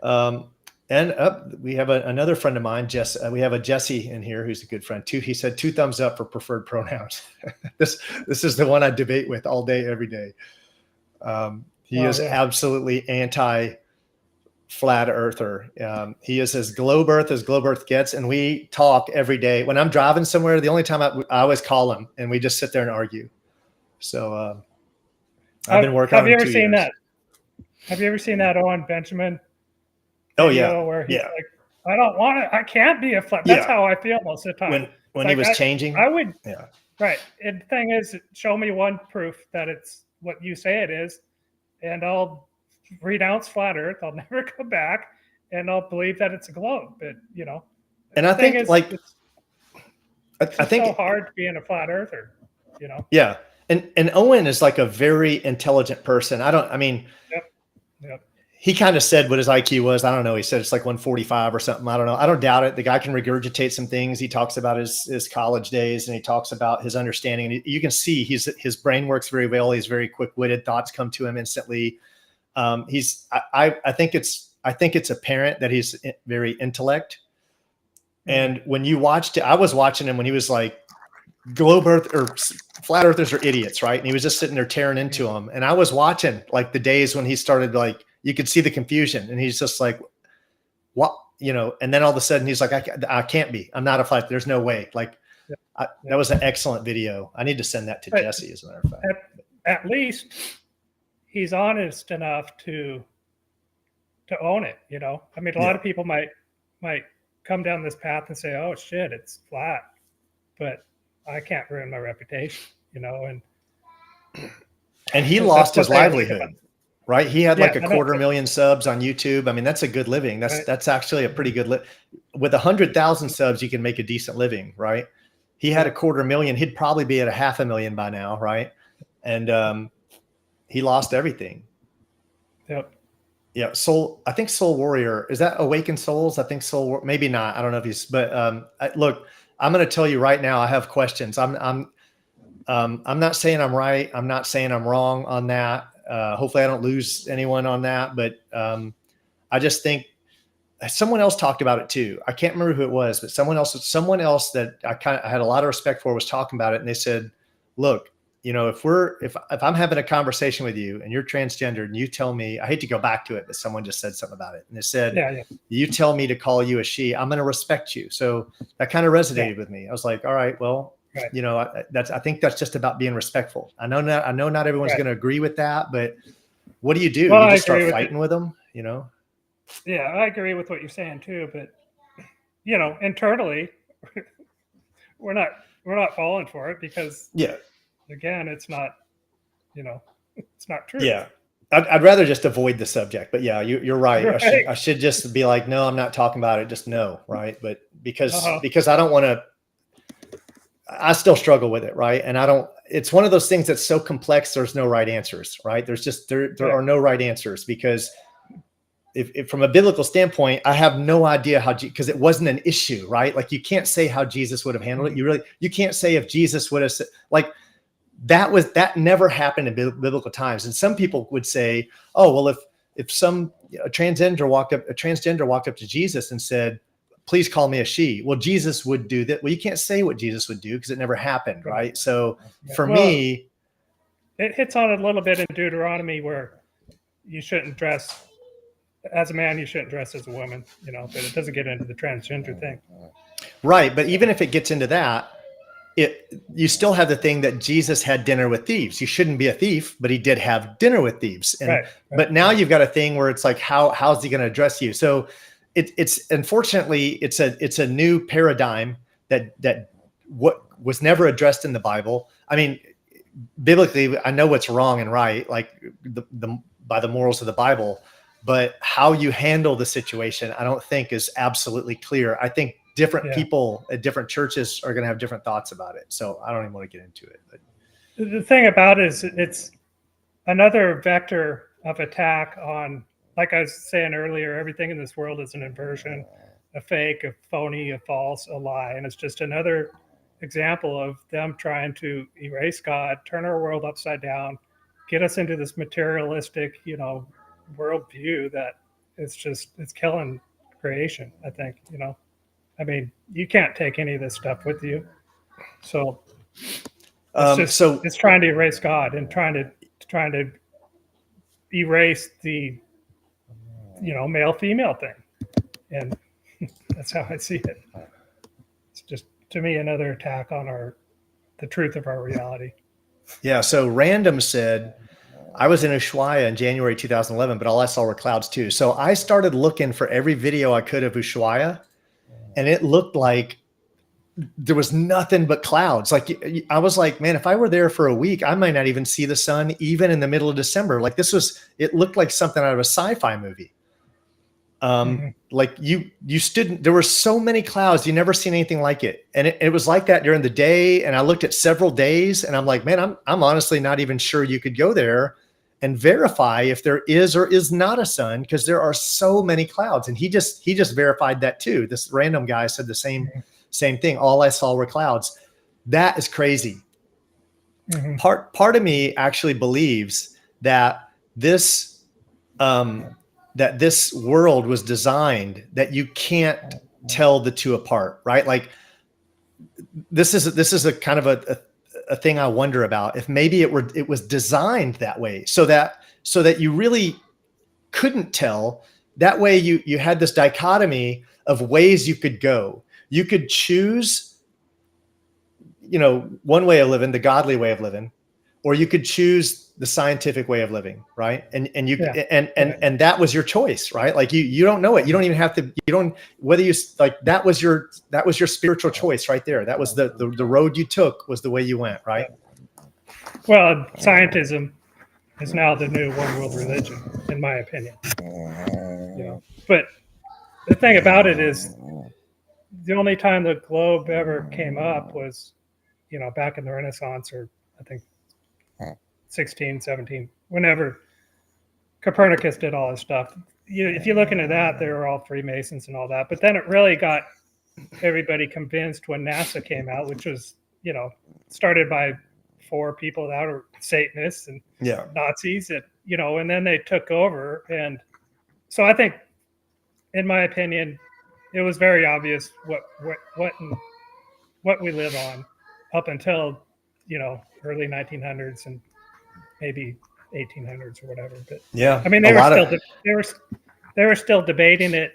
And we have another friend of mine, Jess. We have a Jesse in here who's a good friend too. He said 2 thumbs up for preferred pronouns. this is the one I debate with all day, every day. He is absolutely anti flat earther. He is as globe earth gets. And we talk every day. When I'm driving somewhere, the only time I always call him and we just sit there and argue. So I've been working on it. Have you ever seen that? Have you ever seen that Owen Benjamin video? Oh yeah. Where he's like, I don't want it. I can't be a flat. That's how I feel most of the time. When he was changing. I would. Yeah. Right. And the thing is, show me one proof that it's what you say it is, and I'll renounce flat Earth. I'll never come back, and I'll believe that it's a globe. But and I think I think so hard being a flat earther. Yeah. And Owen is like a very intelligent person. Yep. He kind of said what his IQ was. I don't know. He said it's like 145 or something. I don't know. I don't doubt it. The guy can regurgitate some things. He talks about his college days and he talks about his understanding. And you can see his brain works very well. He's very quick-witted. Thoughts come to him instantly. I think it's apparent that he's very intellect. And when you watched it, I was watching him when he was like, globe earth or flat earthers are idiots, right? And he was just sitting there tearing into them. And I was watching like the days when he started, like, you could see the confusion and he's just like, what, and then all of a sudden he's like, I can't be, I'm not a flat. There's no way. Like that was an excellent video. I need to send that to Jesse as a matter of fact. At least he's honest enough to own it. A lot of people might come down this path and say, oh shit, it's flat, but I can't ruin my reputation, and he lost his livelihood, right? He had like a 250,000 subs on YouTube. I mean, that's a good living. That's actually a pretty good with 100,000 subs, you can make a decent living, right? He had 250,000. He'd probably be at 500,000 by now, right? And he lost everything. Yep. Yeah. I think Soul Warrior, is that Awakened Souls? I think maybe not. I don't know if but look, I'm going to tell you right now, I have questions. I'm not saying I'm right. I'm not saying I'm wrong on that. Hopefully I don't lose anyone on that, but I just think someone else talked about it too. I can't remember who it was, but someone else that I had a lot of respect for was talking about it. And they said, look, if I'm having a conversation with you and you're transgender and you tell me, I hate to go back to it, but someone just said something about it. And they said, you tell me to call you a she, I'm going to respect you. So that kind of resonated with me. I was like, all right, well, I think that's just about being respectful. I know not everyone's going to agree with that, but what do? You just start fighting with them, Yeah, I agree with what you're saying too, but internally we're not falling for it because again, it's not true. Yeah. I'd rather just avoid the subject, but yeah, you're right. I should just be like, no, I'm not talking about it. Just no. Right. But because I don't want to, I still struggle with it. Right. And it's one of those things that's so complex. There's no right answers, right? There's just, there are no right answers because if from a biblical standpoint, I have no idea because it wasn't an issue, right? Like you can't say how Jesus would have handled it. You can't say if Jesus would have said, like, that never happened in biblical times. And some people would say, oh, well, if a transgender walked up to Jesus and said, please call me a she. Well, Jesus would do that. Well, you can't say what Jesus would do because it never happened. Right. So for me, it hits on a little bit in Deuteronomy where you shouldn't dress as a man, you shouldn't dress as a woman, but it doesn't get into the transgender thing. Right. But even if it gets into that, you still have the thing that Jesus had dinner with thieves. You shouldn't be a thief, but he did have dinner with thieves. And but now you've got a thing where it's like, how's he going to address you? So it's unfortunately it's a new paradigm that what was never addressed in the Bible. I mean, biblically, I know what's wrong and right, like by the morals of the Bible, but how you handle the situation, I don't think is absolutely clear. I think different people at different churches are going to have different thoughts about it. So I don't even want to get into it. But the thing about it is it's another vector of attack on, like I was saying earlier, everything in this world is an inversion, a fake, a phony, a false, a lie. And it's just another example of them trying to erase God, turn our world upside down, get us into this materialistic, worldview that it's killing creation. I think, I mean, you can't take any of this stuff with you. So it's trying to erase God and trying to erase the, male female thing. And that's how I see it. It's just, to me, another attack on the truth of our reality. Yeah. So Random said, I was in Ushuaia in January 2011, but all I saw were clouds too. So I started looking for every video I could of Ushuaia, and it looked like there was nothing but clouds. Like, I was like, man, if I were there for a week, I might not even see the sun, even in the middle of December. Like, it looked like something out of a sci-fi movie. Like you stood, there were so many clouds, you never seen anything like it. And it was like that during the day. And I looked at several days and I'm like, man, I'm honestly not even sure you could go there and verify if there is or is not a sun, because there are so many clouds. And he just verified that too. This Random guy said the same thing. All I saw were clouds. That is crazy. Mm-hmm. Part of me actually believes that this world was designed that you can't tell the two apart, right? Like, this is a kind of a thing I wonder about, if maybe it was designed that way so that you really couldn't tell. That way you had this dichotomy of ways you could go. You could choose, one way of living, the godly way of living, or you could choose the scientific way of living, right? And that was your choice, right? Like, you don't know it. You don't even have to. You don't, whether you like, that was your spiritual choice right there. That was the road you took, was the way you went, right? Well, scientism is now the new one world religion, in my opinion. But the thing about it is, the only time the globe ever came up was, back in the Renaissance, or I think 16, 17, whenever Copernicus did all his stuff. If you look into that, they were all Freemasons and all that. But then it really got everybody convinced when NASA came out, which was, started by 4 people that were Satanists and Nazis, and, and then they took over. And so I think, in my opinion, it was very obvious what we live on up until, early 1900s and maybe 1800s or whatever. But yeah, I mean, they were still debating it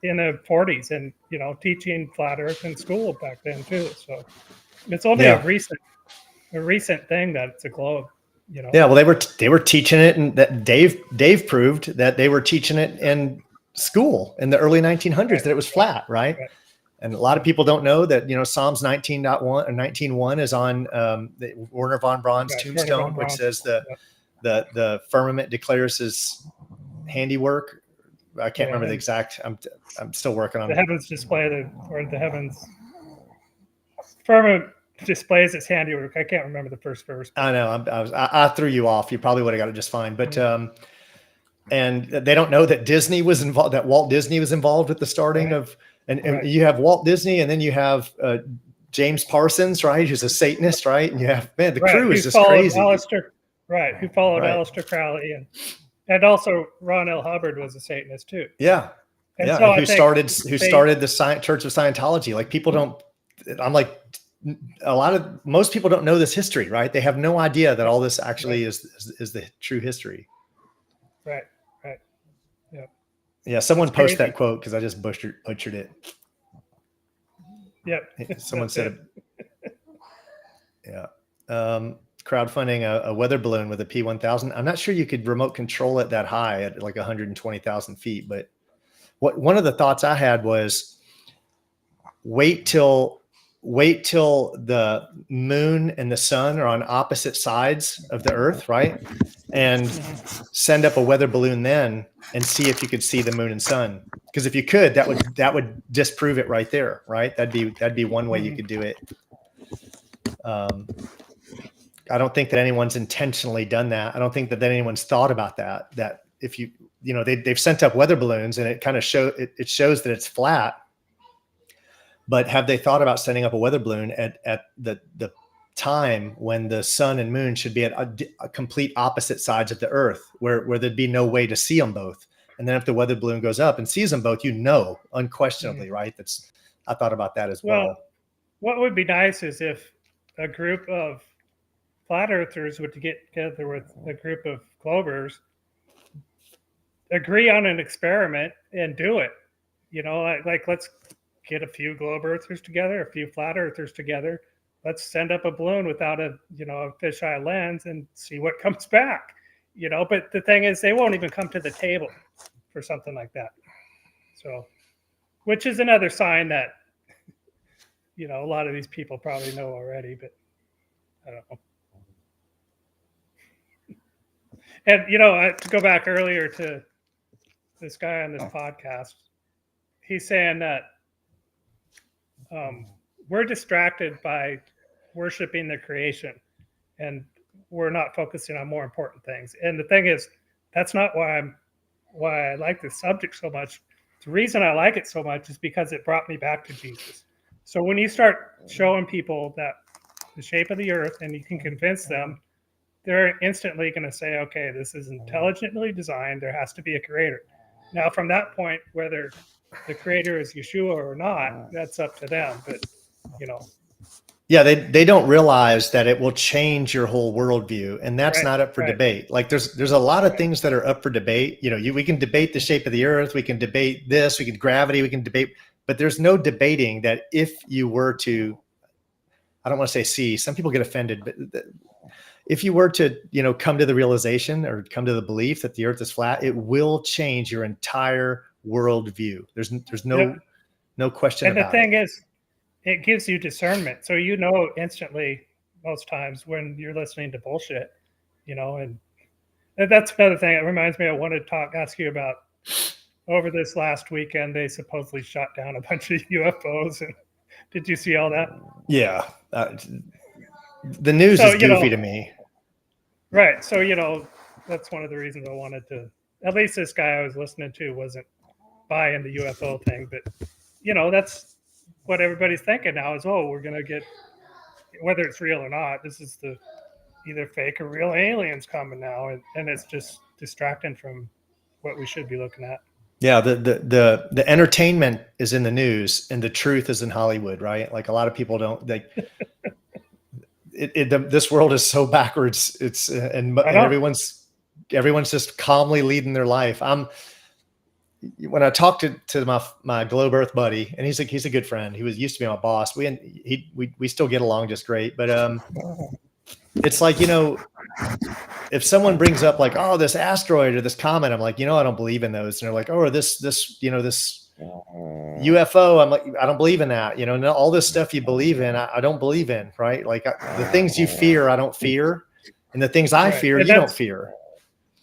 in the 40s and, teaching flat Earth in school back then too. So it's only a recent thing that it's a globe. Yeah, well, they were teaching it, and that Dave proved that they were teaching it in school in the early 1900s, that it was flat, right? And a lot of people don't know that, Psalms 19.1 or 19.1 is on Werner von Braun's tombstone, which says the firmament declares his handiwork. I can't remember the exact. I'm still working on the heavens display the heavens firmament displays its handiwork. I can't remember the first verse. I know. I threw you off. You probably would have got it just fine, but. And they don't know that Disney was involved, that Walt Disney was involved with the starting of, and you have Walt Disney, and then you have James Parsons, right? Who's a Satanist, right? And you have, man, the crew is just crazy. Who followed Aleister Crowley, and also Ron L. Hubbard was a Satanist too. Yeah. And yeah. So who started the Church of Scientology. Like, people don't, I'm like, most people don't know this history, right? They have no idea that all this actually is the true history. Right. Yeah, someone post that quote, because I just butchered it. Yep. Someone said it. Yeah. Crowdfunding a weather balloon with a P1000. I'm not sure you could remote control it that high at like 120,000 feet. But one of the thoughts I had was wait till the moon and the sun are on opposite sides of the earth, right? And send up a weather balloon then and see if you could see the moon and sun. Because if you could, that would disprove it right there, right? That'd be one way you could do it. I don't think that anyone's intentionally done that. I don't think that anyone's thought about that. That if they've sent up weather balloons and it kind of shows that it's flat. But have they thought about setting up a weather balloon at the time when the sun and moon should be at a complete opposite sides of the earth, where there'd be no way to see them both? And then if the weather balloon goes up and sees them both, unquestionably, right? I thought about that as well. What would be nice is if a group of flat earthers would get together with a group of globers, agree on an experiment and do it. Like let's get a few globe earthers together, a few flat earthers together. Let's send up a balloon without a fisheye lens and see what comes back. But the thing is, they won't even come to the table for something like that. So, which is another sign that a lot of these people probably know already, but I don't know. And to go back earlier to this guy on this podcast, he's saying that we're distracted by worshiping the creation, and we're not focusing on more important things. And the thing is, that's not why I like this subject so much. The reason I like it so much is because it brought me back to Jesus. So when you start showing people that the shape of the earth, and you can convince them, they're instantly going to say, okay, this is intelligently designed. There has to be a creator. Now, from that point, whether the creator is Yeshua or not, that's up to them. But, Yeah, they don't realize that it will change your whole worldview, and that's not up for debate. Like there's a lot of things that are up for debate. We can debate the shape of the earth, we can debate this, we can gravity, we can debate, but there's no debating that if you were to, I don't want to say some people get offended, but if you were to, come to the realization or come to the belief that the earth is flat, it will change your entire worldview. There's no question about it. And the thing is, it gives you discernment. So instantly most times when you're listening to bullshit, and that's another thing. It reminds me, I wanted to ask you about over this last weekend, they supposedly shot down a bunch of UFOs. And did you see all that? Yeah. The news is goofy to me. Right. So, that's one of the reasons I wanted to, at least this guy I was listening to wasn't buying the UFO thing, but that's what everybody's thinking now is, we're going to get, whether it's real or not, this is the either fake or real aliens coming now. And it's just distracting from what we should be looking at. Yeah. The entertainment is in the news and the truth is in Hollywood, right? Like a lot of people this world is so backwards. And everyone's just calmly leading their life. When I talked to my Globe Earth buddy, and he's a good friend. He used to be my boss. We still get along just great. But it's like, if someone brings up like, this asteroid or this comet, I'm like, I don't believe in those. And they're like, this UFO. I'm like, I don't believe in that. All this stuff you believe in, I don't believe in, right? Like the things you fear, I don't fear. And the things I fear, you don't fear.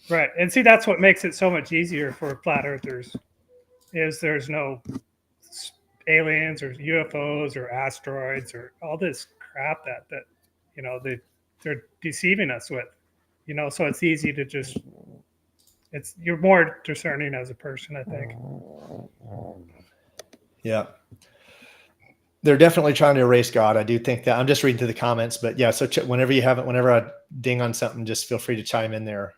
Right. And see, that's what makes it so much easier for flat earthers is there's no aliens or UFOs or asteroids or all this crap that they're deceiving us with, so it's easy to just, you're more discerning as a person, I think. Yeah. They're definitely trying to erase God. I do think that. I'm just reading through the comments, but yeah. So whenever I ding on something, just feel free to chime in there.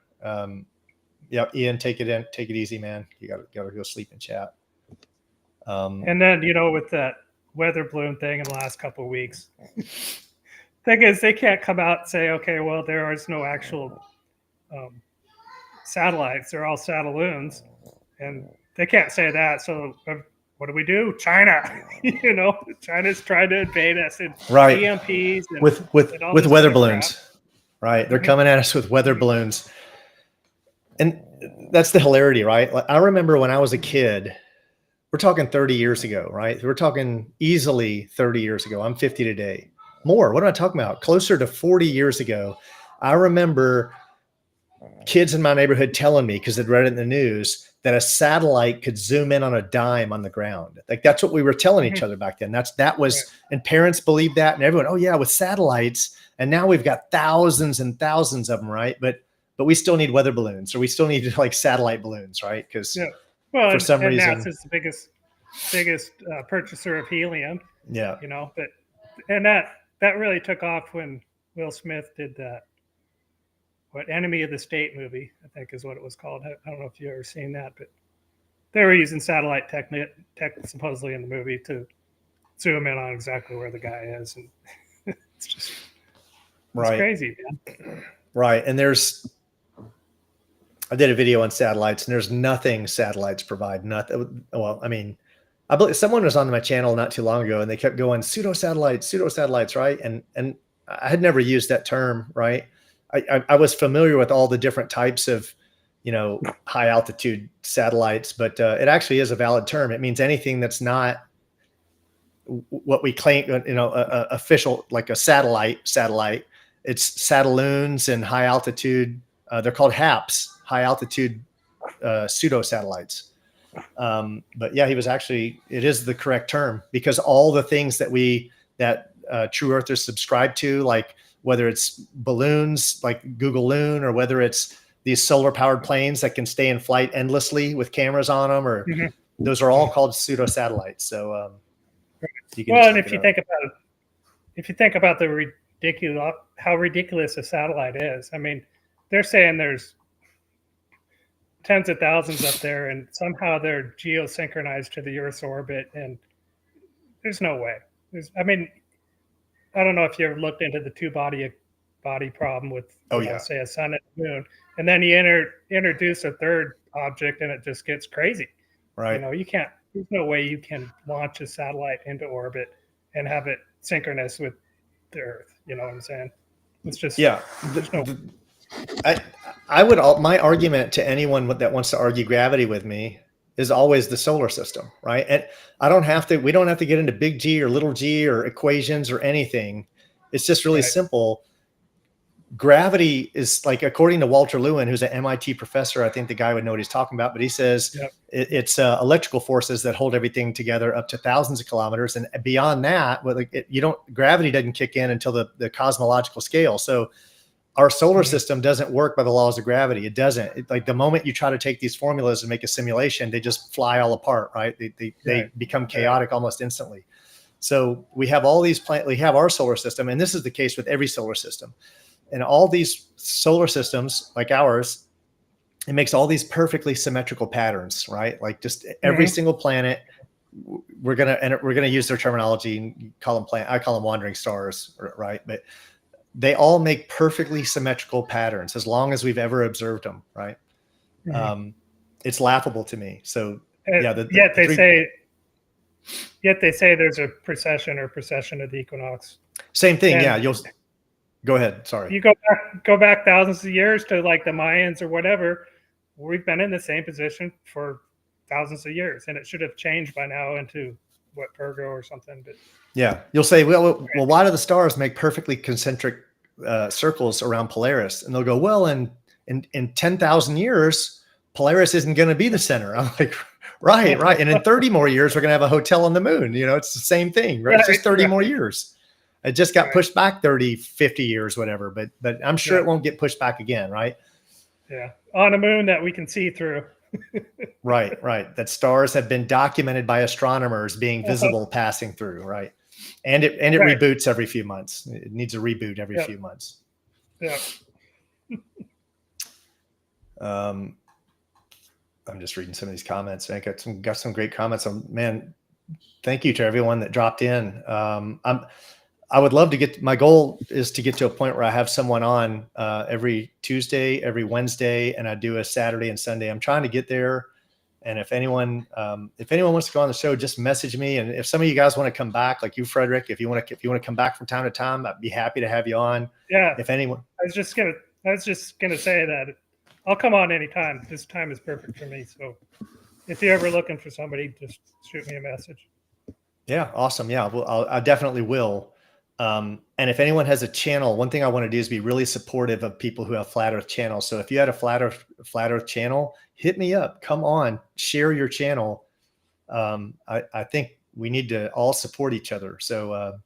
Ian, take it easy, man. You gotta go sleep and chat. And then, with that weather balloon thing in the last couple of weeks, thing is they can't come out and say, okay, well, there is no actual satellites. They're all satelloons, and they can't say that. So what do? China, China's trying to invade us in EMPs and with weather balloons, right? They're coming at us with weather balloons. And that's the hilarity, right? Like, I remember when I was a kid, we're talking 30 years ago, right? We're talking easily 30 years ago. I'm 50 today. More. What am I talking about? Closer to 40 years ago. I remember kids in my neighborhood telling me, because they'd read it in the news, that a satellite could zoom in on a dime on the ground. Like that's what we were telling each other back then. That was, and parents believed that, and everyone, with satellites. And now we've got thousands and thousands of them, right? But we still need weather balloons, or we still need like satellite balloons, right? Because for some reason, NASA's the biggest biggest purchaser of helium. Yeah. You know, but and that really took off when Will Smith did that. What Enemy of the State movie, I think is what it was called. I don't know if you've ever seen that, but they were using satellite tech supposedly in the movie to zoom in on exactly where the guy is, and it's just Right. crazy, man. Right. And I did a video on satellites, and there's nothing satellites provide. Nothing. Well, I mean, I believe someone was on my channel not too long ago, and they kept going pseudo satellites, right? And I had never used that term, right? I was familiar with all the different types of, high altitude satellites, but it actually is a valid term. It means anything that's not what we claim, official, like a satellite. It's satelloons and high altitude. They're called HAPS, high altitude pseudo satellites. But yeah, it is the correct term, because all the things that True Earthers subscribe to, like whether it's balloons like Google Loon, or whether it's these solar powered planes that can stay in flight endlessly with cameras on them, or those are all called pseudo satellites. So, and if you think about how ridiculous a satellite is, I mean, they're saying there's tens of thousands up there, and somehow they're geosynchronized to the Earth's orbit, and there's no way. I don't know if you ever looked into the two body problem with, say, a sun and a moon, and then you introduce a third object, and it just gets crazy. Right. There's no way you can launch a satellite into orbit and have it synchronous with the Earth. You know what I'm saying? It's just, my argument to anyone that wants to argue gravity with me is always the solar system, right? And we don't have to get into big G or little g or equations or anything. It's just really simple. Gravity is, like, according to Walter Lewin, who's an MIT professor, I think the guy would know what he's talking about, but he says it's electrical forces that hold everything together up to thousands of kilometers. And beyond that, gravity doesn't kick in until the cosmological scale. So our solar system doesn't work by the laws of gravity. It doesn't. Like the moment you try to take these formulas and make a simulation, they just fly all apart, right? They become chaotic almost instantly. So we have all these we have our solar system, and this is the case with every solar system. And all these solar systems like ours, it makes all these perfectly symmetrical patterns, right? Like just every single planet, we're gonna use their terminology and I call them wandering stars, right? But they all make perfectly symmetrical patterns as long as we've ever observed them, right? It's laughable to me. So yet they say there's a precession of the equinox. Same thing. And go ahead. Sorry. You go back thousands of years to like the Mayans or whatever. We've been in the same position for thousands of years, and it should have changed by now into Virgo or something. But yeah, you'll say, well, why do the stars make perfectly concentric circles around Polaris? And they'll go, well, in 10,000 years, Polaris isn't going to be the center. I'm like, right. And in 30 more years, we're going to have a hotel on the moon. It's the same thing, right? It's just 30 more years. It just got pushed back 30, 50 years, whatever. But I'm sure it won't get pushed back again, right? Yeah, on a moon that we can see through. Right. That stars have been documented by astronomers being visible passing through, right? And it reboots every few months. It needs a reboot every few months. Yeah. I'm just reading some of these comments. I got some great comments. Man, thank you to everyone that dropped in. I would love to my goal is to get to a point where I have someone on every Tuesday, every Wednesday, and I do a Saturday and Sunday. I'm trying to get there. And if anyone wants to go on the show, just message me. And if some of you guys want to come back, like you, Frederick, if you want to come back from time to time, I'd be happy to have you on. Yeah. If anyone, I was just gonna say that I'll come on anytime. This time is perfect for me. So if you're ever looking for somebody, just shoot me a message. Yeah. Awesome. Yeah. Well, I definitely will. And if anyone has a channel, one thing I want to do is be really supportive of people who have Flat Earth channels. So if you had a Flat Earth channel, hit me up, come on, share your channel. I think we need to all support each other. So,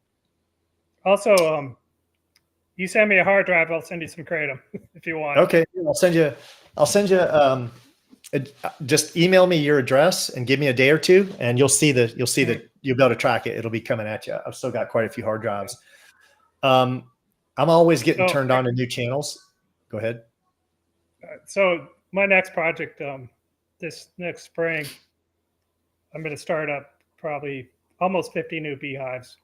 also, you send me a hard drive, I'll send you some Kratom if you want. Okay. I'll send you Just email me your address and give me a day or two, and you'll be able to track it. It'll be coming at you. I've still got quite a few hard drives. I'm always getting turned on to new channels. Go ahead. So my next project, this next spring, I'm going to start up probably almost 50 new beehives.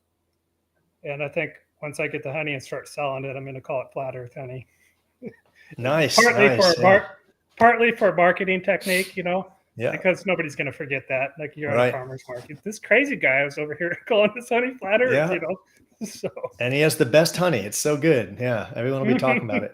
And I think once I get the honey and start selling it, I'm going to call it Flat Earth honey. Nice. Partly for marketing technique, Yeah. Because nobody's going to forget that. Like you're at a farmer's market. This crazy guy was over here calling his honey Flat Earth, So. And he has the best honey. It's so good. Yeah. Everyone will be talking about it.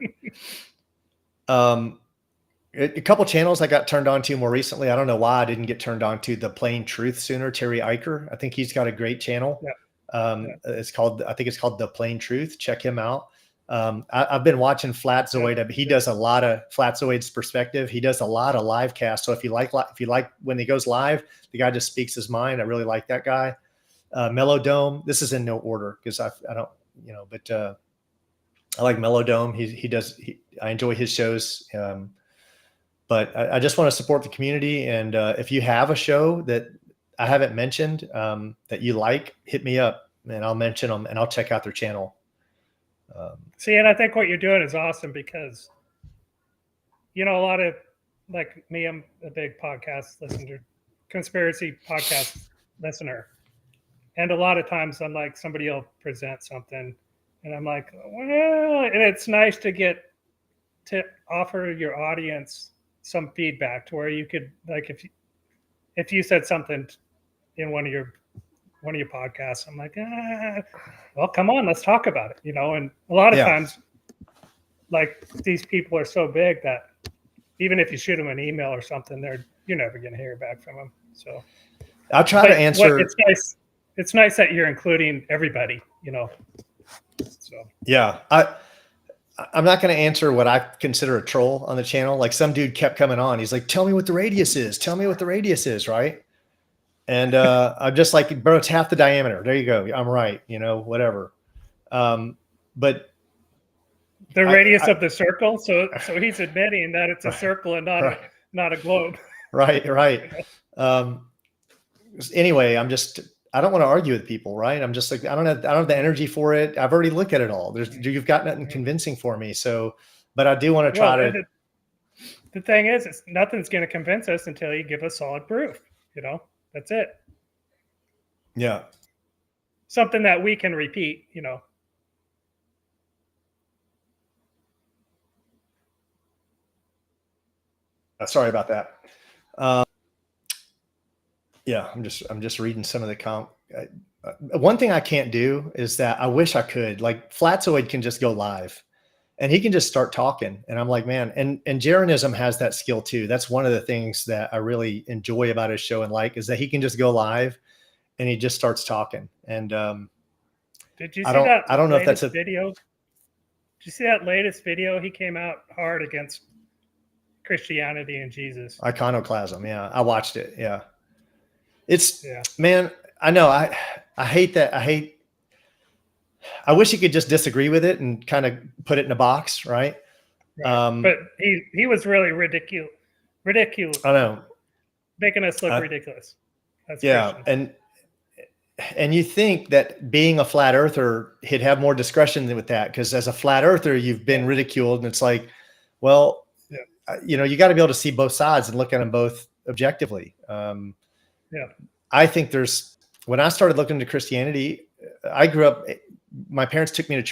A couple channels I got turned on to more recently. I don't know why I didn't get turned on to The Plain Truth sooner. Terry Eicher. I think he's got a great channel. Yeah. I think it's called The Plain Truth. Check him out. I've been watching Flatzoid. He does a lot of Flatzoid's perspective. He does a lot of live casts. So if you like when he goes live, the guy just speaks his mind. I really like that guy. Melodome. This is in no order because I don't, but I like Melodome. I enjoy his shows. But I just want to support the community. And if you have a show that I haven't mentioned that you like, hit me up and I'll mention them and I'll check out their channel. See, and I think what you're doing is awesome because, a lot of like me, I'm a big podcast listener, conspiracy podcast listener. And a lot of times I'm like, somebody will present something and I'm like, well, and it's nice to offer your audience some feedback to where you could, like, if you said something in one of your podcasts, I'm like, well, come on, let's talk about it, and a lot of times, like, these people are so big that even if you shoot them an email or something, you're never going to hear back from them. So I'll try to answer. It's nice that you're including everybody, so. Yeah. I'm not going to answer what I consider a troll on the channel. Like some dude kept coming on. He's like, tell me what the radius is. Tell me what the radius is. Right. And I'm just like, bro, it's half the diameter. There you go. I'm right. Whatever. But the radius of the circle. So he's admitting that it's a circle and not a globe. Right. Anyway, I don't want to argue with people, right? I'm just like, I don't have the energy for it. I've already looked at it all. You've got nothing convincing for me. So, but I do want to try to. The thing is, nothing's going to convince us until you give us solid proof. That's it. Yeah. Something that we can repeat, Sorry about that. Yeah, I'm just reading some of the one thing I can't do is that I wish I could. Like Flatzoid can just go live and he can just start talking. And I'm like, man, and Jeranism has that skill too. That's one of the things that I really enjoy about his show and like is that he can just go live and he just starts talking. And did you see that? I don't know if that's a video. Did you see that latest video? He came out hard against Christianity and Jesus. Iconoclasm. Yeah. I watched it. Yeah. Man, I know. I hate that. I wish you could just disagree with it and kind of put it in a box. Right. But he was really ridiculous. I know. Making us look ridiculous. That's Christians. And you think that being a flat earther, he'd have more discretion with that. Cause as a flat earther, you've been ridiculed and it's like, well, you got to be able to see both sides and look at them both objectively. I think when I started looking into Christianity, I grew up, my parents took me to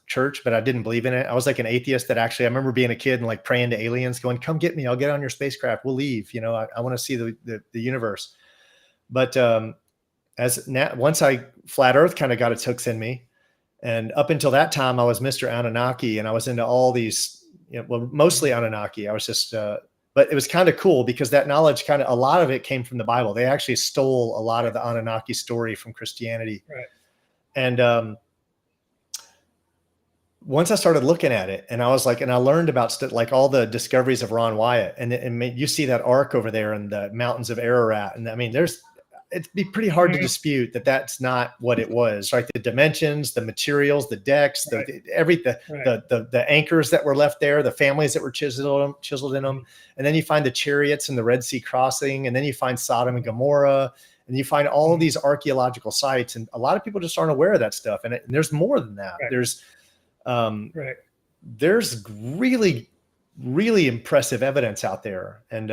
church, but I didn't believe in it. I was like an atheist that actually, I remember being a kid and like praying to aliens going, come get me. I'll get on your spacecraft. We'll leave. I want to see the universe. But once flat earth kind of got its hooks in me. And up until that time, I was Mr. Anunnaki and I was into all these, mostly Anunnaki. I was just, but it was kind of cool because that knowledge a lot of it came from the Bible. They actually stole a lot of the Anunnaki story from Christianity. Right. And once I started looking at it and I was like, and I learned about like all the discoveries of Ron Wyatt and you see that ark over there in the mountains of Ararat. And I mean, it'd be pretty hard to Mhm. dispute that that's not what it was, right? The dimensions, the materials, the decks, Right. the anchors that were left there, the families that were chiseled in them. And then you find the chariots and the Red Sea crossing, and then you find Sodom and Gomorrah, and you find all of these archaeological sites. And a lot of people just aren't aware of that stuff. And there's more than that. Right. Right. There's really, really impressive evidence out there. And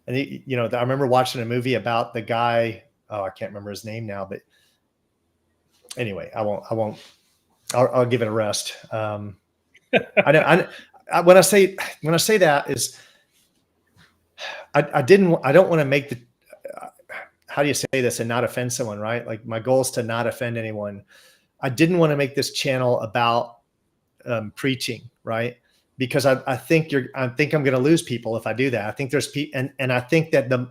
you know, I remember watching a movie about the guy. Oh, I can't remember his name now, but anyway, I'll give it a rest. When I say that is, I don't want to make the, how do you say this and not offend someone, right? Like my goal is to not offend anyone. I didn't want to make this channel about preaching, right? Because I think I'm going to lose people if I do that. I think there's people, and I think that the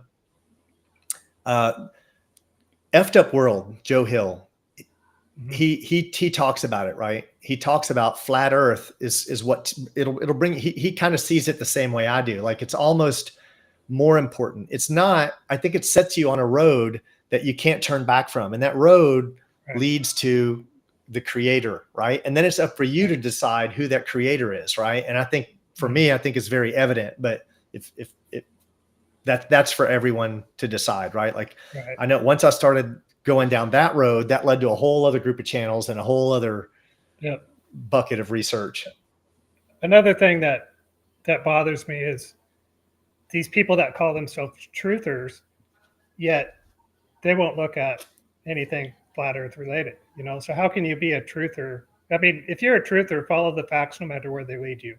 effed up world, Joe Hill, he talks about it, right? He talks about flat Earth is what it'll bring. He kind of sees it the same way I do. Like it's almost more important. It's not. I think it sets you on a road that you can't turn back from, and that road leads to the creator, right? And then it's up for you to decide who that creator is, right? And I think for me, I think it's very evident, but if that's for everyone to decide, right? Like I know once I started going down that road, that led to a whole other group of channels and a whole other bucket of research. Another thing that bothers me is these people that call themselves truthers, yet they won't look at anything flat Earth related, you know? So how can you be a truther? I mean, if you're a truther, follow the facts no matter where they lead you.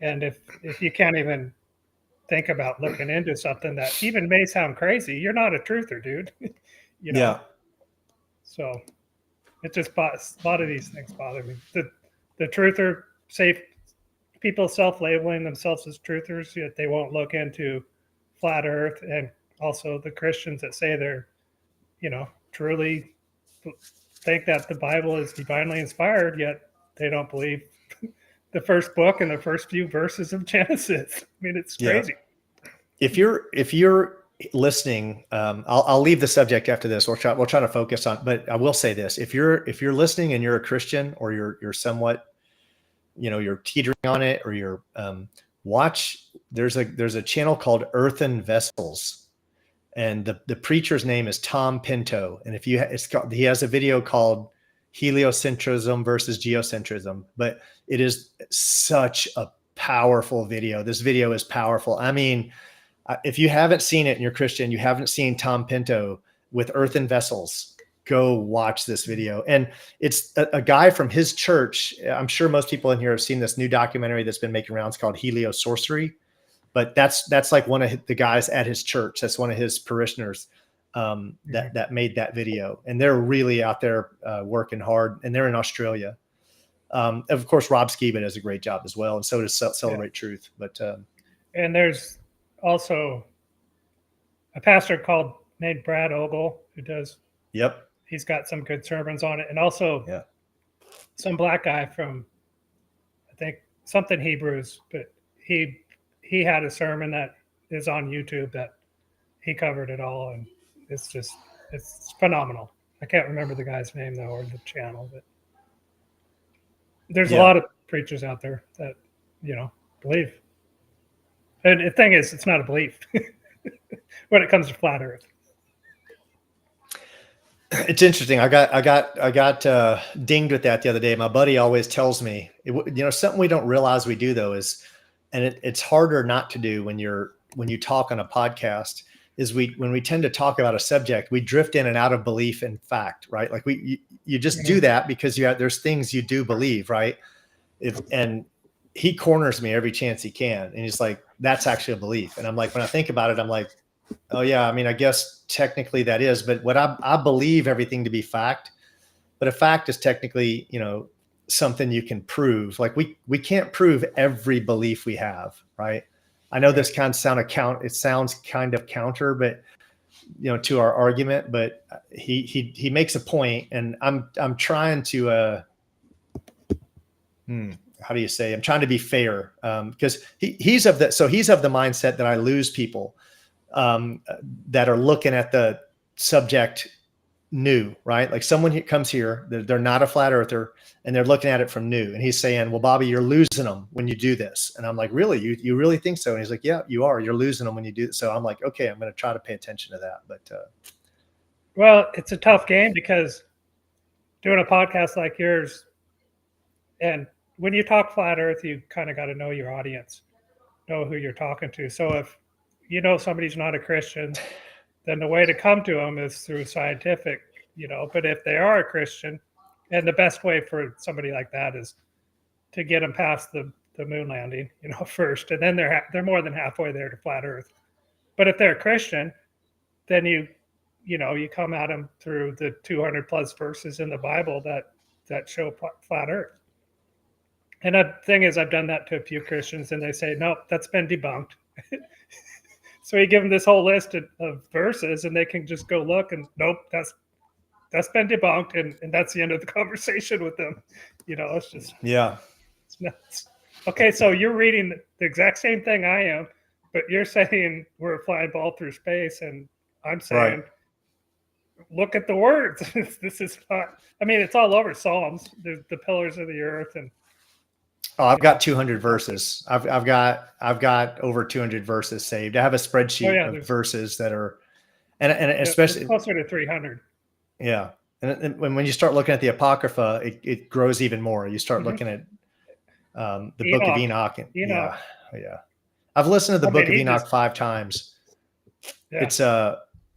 And if you can't even think about looking into something that even may sound crazy, you're not a truther, dude. You know? Yeah. So it just a lot of these things bother me. The truther, people self-labeling themselves as truthers, yet they won't look into flat Earth, and also the Christians that say they're, you know, truly think that the Bible is divinely inspired, yet they don't believe the first book and the first few verses of Genesis. I mean, it's crazy. If you're listening, I'll leave the subject after this. We'll try to focus on, but I will say this: if you're listening and you're a Christian, or you're somewhat, you know, you're teetering on it, or you're watch. There's a channel called Earthen Vessels. And the preacher's name is Tom Pinto. And he has a video called Heliocentrism versus Geocentrism, but it is such a powerful video. This video is powerful. I mean, if you haven't seen it and you're Christian, you haven't seen Tom Pinto with Earthen Vessels, go watch this video. And it's a guy from his church. I'm sure most people in here have seen this new documentary that's been making rounds called Heliosorcery. But that's like one of the guys at his church. That's one of his parishioners that made that video. And they're really out there working hard, and they're in Australia. Of course, Rob Skiba does a great job as well. And so does Celebrate Truth. But and there's also a pastor named Brad Ogle who does. Yep. He's got some good sermons on it. And also some black guy from, I think, something Hebrews, but he had a sermon that is on YouTube that he covered it all, and it's phenomenal. I can't remember the guy's name though, or the channel, but there's a lot of preachers out there that, you know, believe. And the thing is, it's not a belief when it comes to flat Earth. It's interesting. I got dinged with that the other day. My buddy always tells me, you know, something we don't realize we do though is, and it's harder not to do when you talk on a podcast, is when we tend to talk about a subject, we drift in and out of belief and fact, right? Like you just do that because there's things you do believe, right? And he corners me every chance he can. And he's like, that's actually a belief. And I'm like, when I think about it, I'm like, oh yeah, I mean, I guess technically that is, but what I believe everything to be fact, but a fact is technically, you know, something you can prove. Like we can't prove every belief we have, right? I know this kind of it sounds kind of counter, but you know, to our argument, but he makes a point, and I'm trying to how do you say? I'm trying to be fair, because he's of the mindset that I lose people that are looking at the subject new, right? Like someone who comes here, they're not a flat earther, and they're looking at it from new. And he's saying, well, Bobby, you're losing them when you do this. And I'm like, really? You really think so? And he's like, yeah, you are. You're losing them when you do it. So I'm like, okay, I'm going to try to pay attention to that. But well, it's a tough game because doing a podcast like yours, and when you talk flat earth, you kind of got to know your audience, know who you're talking to. So if you know somebody's not a Christian, then the way to come to them is through scientific, but if they are a Christian, and the best way for somebody like that is to get them past the moon landing, first, and then they're more than halfway there to flat earth. But if they're a Christian, then you come at them through the 200 plus verses in the Bible that show flat earth. And the thing is, I've done that to a few Christians, and they say, nope, that's been debunked. So you give them this whole list of verses, and they can just go look, and nope, that's been debunked, and that's the end of the conversation with them. It's just it's nuts. Okay, so you're reading the exact same thing I am, but you're saying we're a flying ball through space, and I'm saying, look at the words. This is not. I mean, it's all over Psalms. There's the pillars of the earth, and I've got 200 verses. I've got over 200 verses saved. I have a spreadsheet of verses that are, and especially closer to 300. Yeah, and when you start looking at the Apocrypha, it grows even more. You start looking at the Book of Enoch. Yeah. I've listened to the Book of Enoch 5 times. Yeah. It's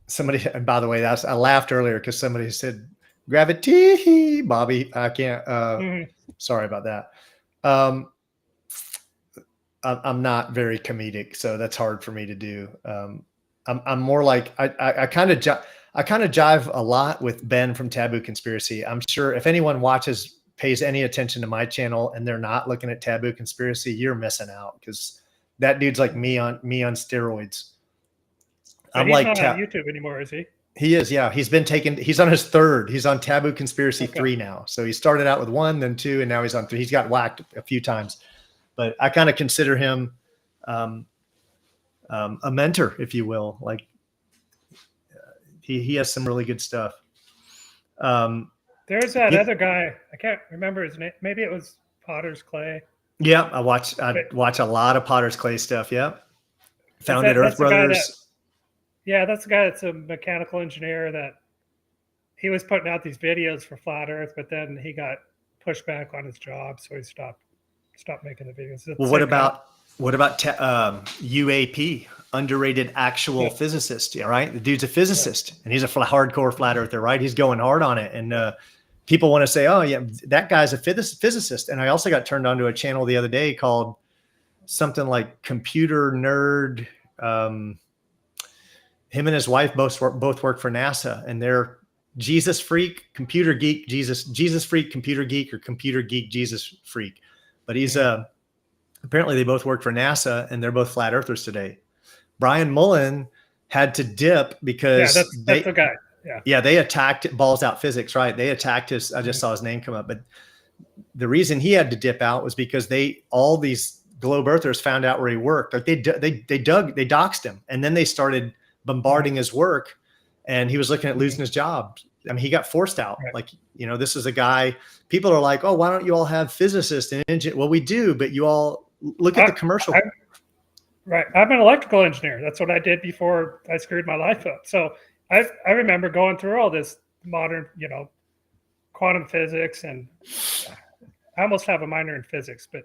somebody. And by the way, I laughed earlier because somebody said gravity, Bobby. I can't. Sorry about that. I'm not very comedic, so that's hard for me to do. I'm more like I kind of jive a lot with Ben from Taboo Conspiracy. I'm sure if anyone pays any attention to my channel and they're not looking at Taboo Conspiracy, you're missing out, because that dude's like me on steroids. But he's not on YouTube anymore, is he? He is, yeah. He's on his 3rd. He's on Taboo Conspiracy 3 now. So he started out with 1, then 2, and now he's on 3. He's got whacked a few times, but I kind of consider him a mentor, if you will. Like he has some really good stuff. There's that other guy. I can't remember his name. Maybe it was Potter's Clay. Yeah, I watch a lot of Potter's Clay stuff. Yeah, founded Earth Brothers. That's the guy that's a mechanical engineer that he was putting out these videos for Flat Earth, but then he got pushed back on his job, so he stopped making the videos. Well, what about UAP, underrated actual physicist? Yeah, right. The dude's a physicist, and he's a hardcore flat earther, right? He's going hard on it, and people want to say, "Oh, yeah, that guy's a physicist." And I also got turned on to a channel the other day called something like Computer Nerd. Him and his wife both work for NASA, and they're Jesus freak, computer geek, Jesus freak, computer geek, or computer geek, Jesus freak. But he's apparently they both work for NASA, and they're both flat earthers today. Brian Mullen had to dip because that's the guy. Yeah, they attacked Balls Out Physics, right? They attacked his. I just saw his name come up, but the reason he had to dip out was because all these globe earthers found out where he worked. Like they doxed him, and then they started bombarding his work, and he was looking at losing his job. I mean, he got forced out. Right. Like, this is a guy, people are like, oh, why don't you all have physicists and engineers? Well, we do, but you all look at the commercial. Right. I'm an electrical engineer. That's what I did before I screwed my life up. So I remember going through all this modern, quantum physics, and I almost have a minor in physics, but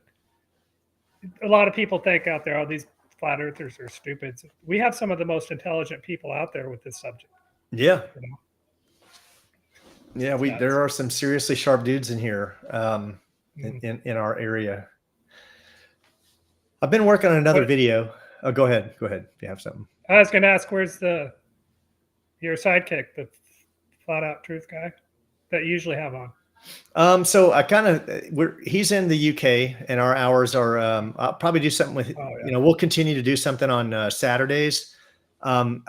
a lot of people think out there, these flat earthers are stupid. We have some of the most intelligent people out there with this subject. Yeah. Yeah, there are some seriously sharp dudes in here in our area. I've been working on another video. Oh, go ahead. If you have something. I was going to ask, where's your sidekick, the flat out truth guy that you usually have on? So I he's in the UK, and our hours are, I'll probably do something with, we'll continue to do something on Saturdays. I've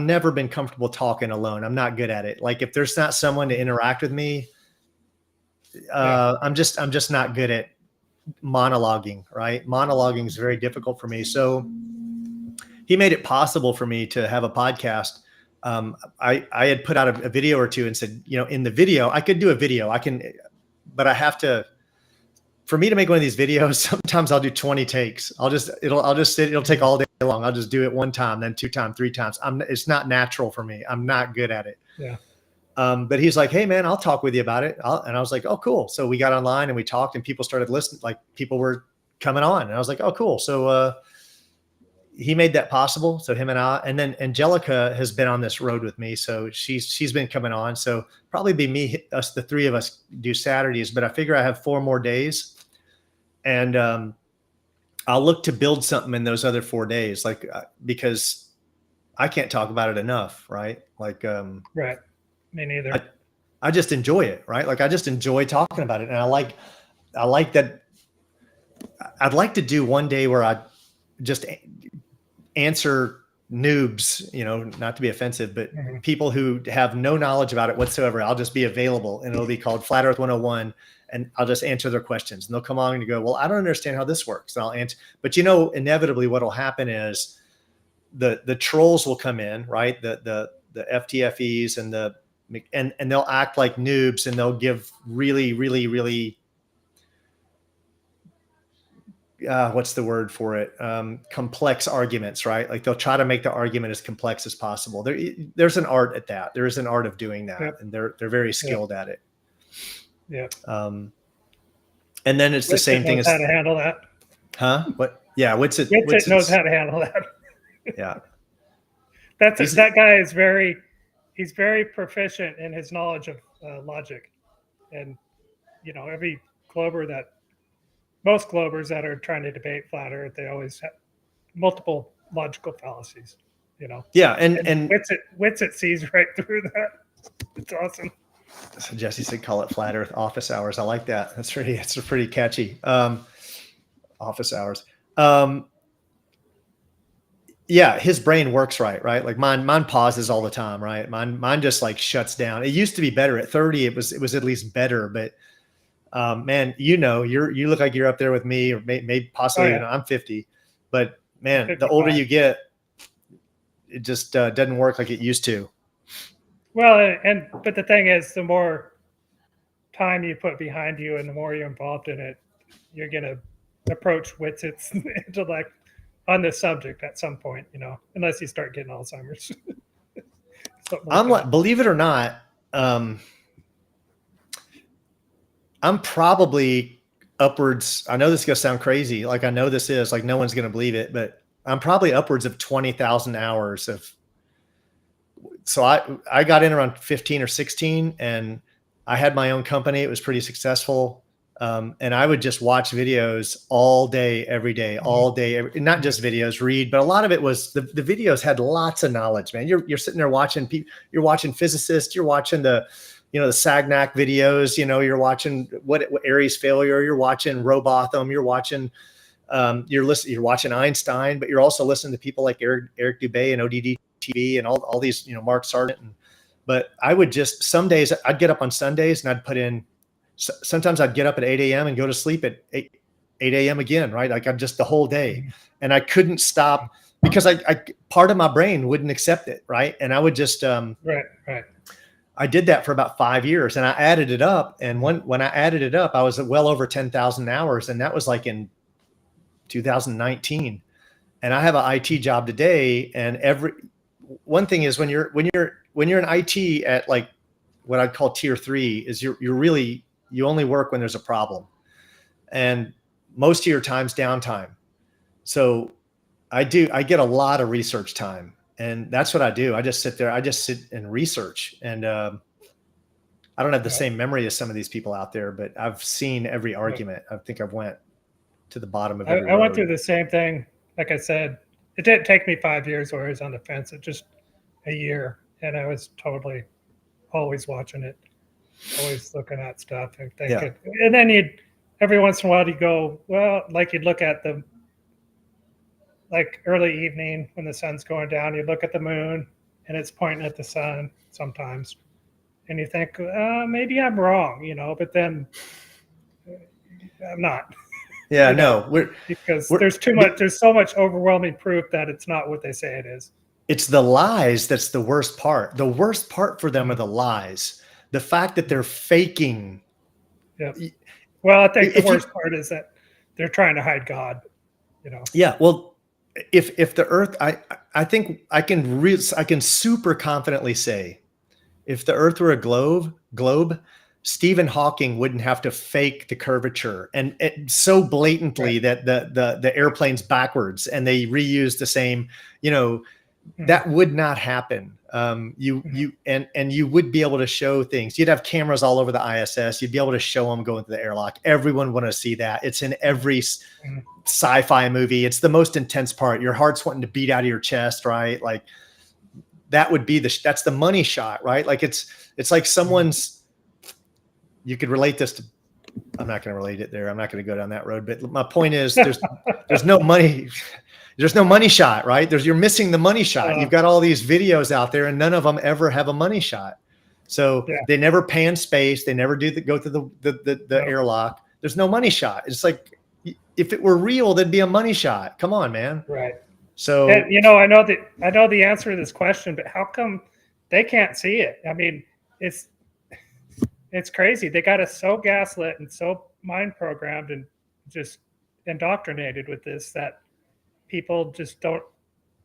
never been comfortable talking alone. I'm not good at it. Like if there's not someone to interact with me, I'm just not good at monologuing, right? Monologuing is very difficult for me. So he made it possible for me to have a podcast. I had put out a video or two and said, in the video, I could do a video. But I have to, for me to make one of these videos, sometimes I'll do 20 takes. I'll just sit, it'll take all day long. I'll just do it one time, then 2 times, 3 times. It's not natural for me. I'm not good at it. Yeah. But he's like, hey man, I'll talk with you about it. And I was like, oh, cool. So we got online and we talked and people started listening. Like people were coming on and I was like, oh, cool. So, he made that possible. So him and I, and then Angelica has been on this road with me. So she's been coming on. So probably be me, us, the 3 of us do Saturdays, but I figure I have 4 more days. And I'll look to build something in those other 4 days, like because I can't talk about it enough, right? Like, right. Me neither. I just enjoy it, right? Like I just enjoy talking about it, and I like that. I'd like to do one day where I just answer noobs, not to be offensive, but people who have no knowledge about it whatsoever. I'll just be available, and it'll be called Flat Earth 101. And I'll just answer their questions and they'll come on and go, well, I don't understand how this works. And I'll answer, but inevitably what will happen is the trolls will come in, right? The FTFEs and they'll act like noobs and they'll give really, really, really, what's the word for it? Complex arguments, right? Like they'll try to make the argument as complex as possible. There's an art at that. There is an art of doing that. Yep. And they're very skilled at it. Yeah. And then it's the same thing as how to handle that. Huh? What? Yeah. Witsit knows how to handle that. Yeah. That guy is he's very proficient in his knowledge of logic. And, most Globers that are trying to debate Flat Earth, they always have multiple logical fallacies, Yeah. And Witsit sees right through that. It's awesome. So Jesse said, call it Flat Earth office hours. I like that. It's pretty catchy. Office hours. Yeah, his brain works right? Like mine pauses all the time, right? Mine just like shuts down. It used to be better at 30. It was at least better, but man, you look like you're up there with me, or maybe possibly, I'm 50, but man, 55. The older you get, it just doesn't work like it used to. Well, but the thing is, the more time you put behind you and the more you're involved in it, you're going to approach Witsit's intellect on this subject at some point, unless you start getting Alzheimer's. Believe it or not, I'm probably upwards. I know this is going to sound crazy. Like I know this is like, no one's going to believe it, but I'm probably upwards of 20,000 hours of. So I got in around 15 or 16 and I had my own company. It was pretty successful. And I would just watch videos all day, every day, not just videos, read, but a lot of it was the videos had lots of knowledge, man. You're sitting there watching people, you're watching physicists, you're watching the Sagnac videos, you're watching what Aries failure, you're watching Robotham, you're watching, you're watching Einstein, but you're also listening to people like Eric Dubay and ODD TV and all these, Mark Sargent. But I would just, some days I'd get up on Sundays and I'd put in, sometimes I'd get up at 8 a.m. and go to sleep at 8 a.m. again, right? Like I'm just the whole day and I couldn't stop because I part of my brain wouldn't accept it. Right. And I would just, right. I did that for about 5 years and I added it up. And when I added it up, I was at well over 10,000 hours. And that was like in 2019. And I have an IT job today. And one thing is when you're in IT at like what I'd call tier 3 is you only work when there's a problem, and most of your time's downtime. So I get a lot of research time, and that's what I do. I just sit there. I just sit and research, and I don't have the same memory as some of these people out there, but I've seen every argument. I think I've went to the bottom of every I went through the same thing. Like I said, it didn't take me 5 years where I was on the fence. It just a year, and I was totally always watching it, always looking at stuff and thinking. Yeah. And then every once in a while you go, well, like you'd look at the like early evening when the sun's going down, you look at the moon and it's pointing at the sun sometimes, and you think maybe I'm wrong, but then I'm not. Yeah, you know, no, because we're there's so much overwhelming proof that it's not what they say it is. it's the lies that's the worst part. The worst part for them are Mhm. the lies. The fact that they're faking. Yeah. Well, I think the If you, worst part is that they're trying to hide God, you know. yeah, well, if the Earth, I think I can super confidently say, if the Earth were a globe, Stephen Hawking wouldn't have to fake the curvature and so blatantly Right. that the airplane's backwards and they reuse the same, you know, Mhm. that would not happen. Mhm. And you would be able to show things. You'd have cameras all over the ISS. You'd be able to show them going through the airlock. Everyone want to see that. It's in every Mhm. sci-fi movie. It's the most intense part. Your heart's wanting to beat out of your chest, right? Like that would be that's the money shot, right? Like it's like someone's. You could relate this to. I'm not going to relate it there. I'm not going to go down that road. But my point is, there's no money. There's no money shot, right? You're missing the money shot. You've got all these videos out there, and none of them ever have a money shot. So Yeah. they never pan space. They never go through the No. airlock. There's no money shot. It's like if it were real, there'd be a money shot. Come on, man. Right. So And you know, I know the answer to this question, but how come they can't see it? I mean, it's crazy. They got us so gaslit and so mind programmed and just indoctrinated with this that people just don't.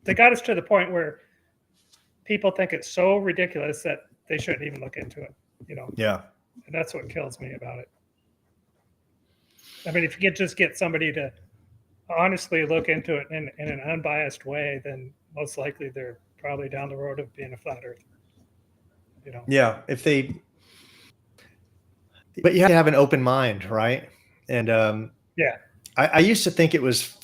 They got us to the point where people think it's so ridiculous that they shouldn't even look into it. You know, yeah, and that's what kills me about it. I mean, if you could just get somebody to honestly look into it in an unbiased way, then most likely they're probably down the road of being a flat earther. You know. yeah. But you have to have an open mind, right? And Yeah. I used to think it was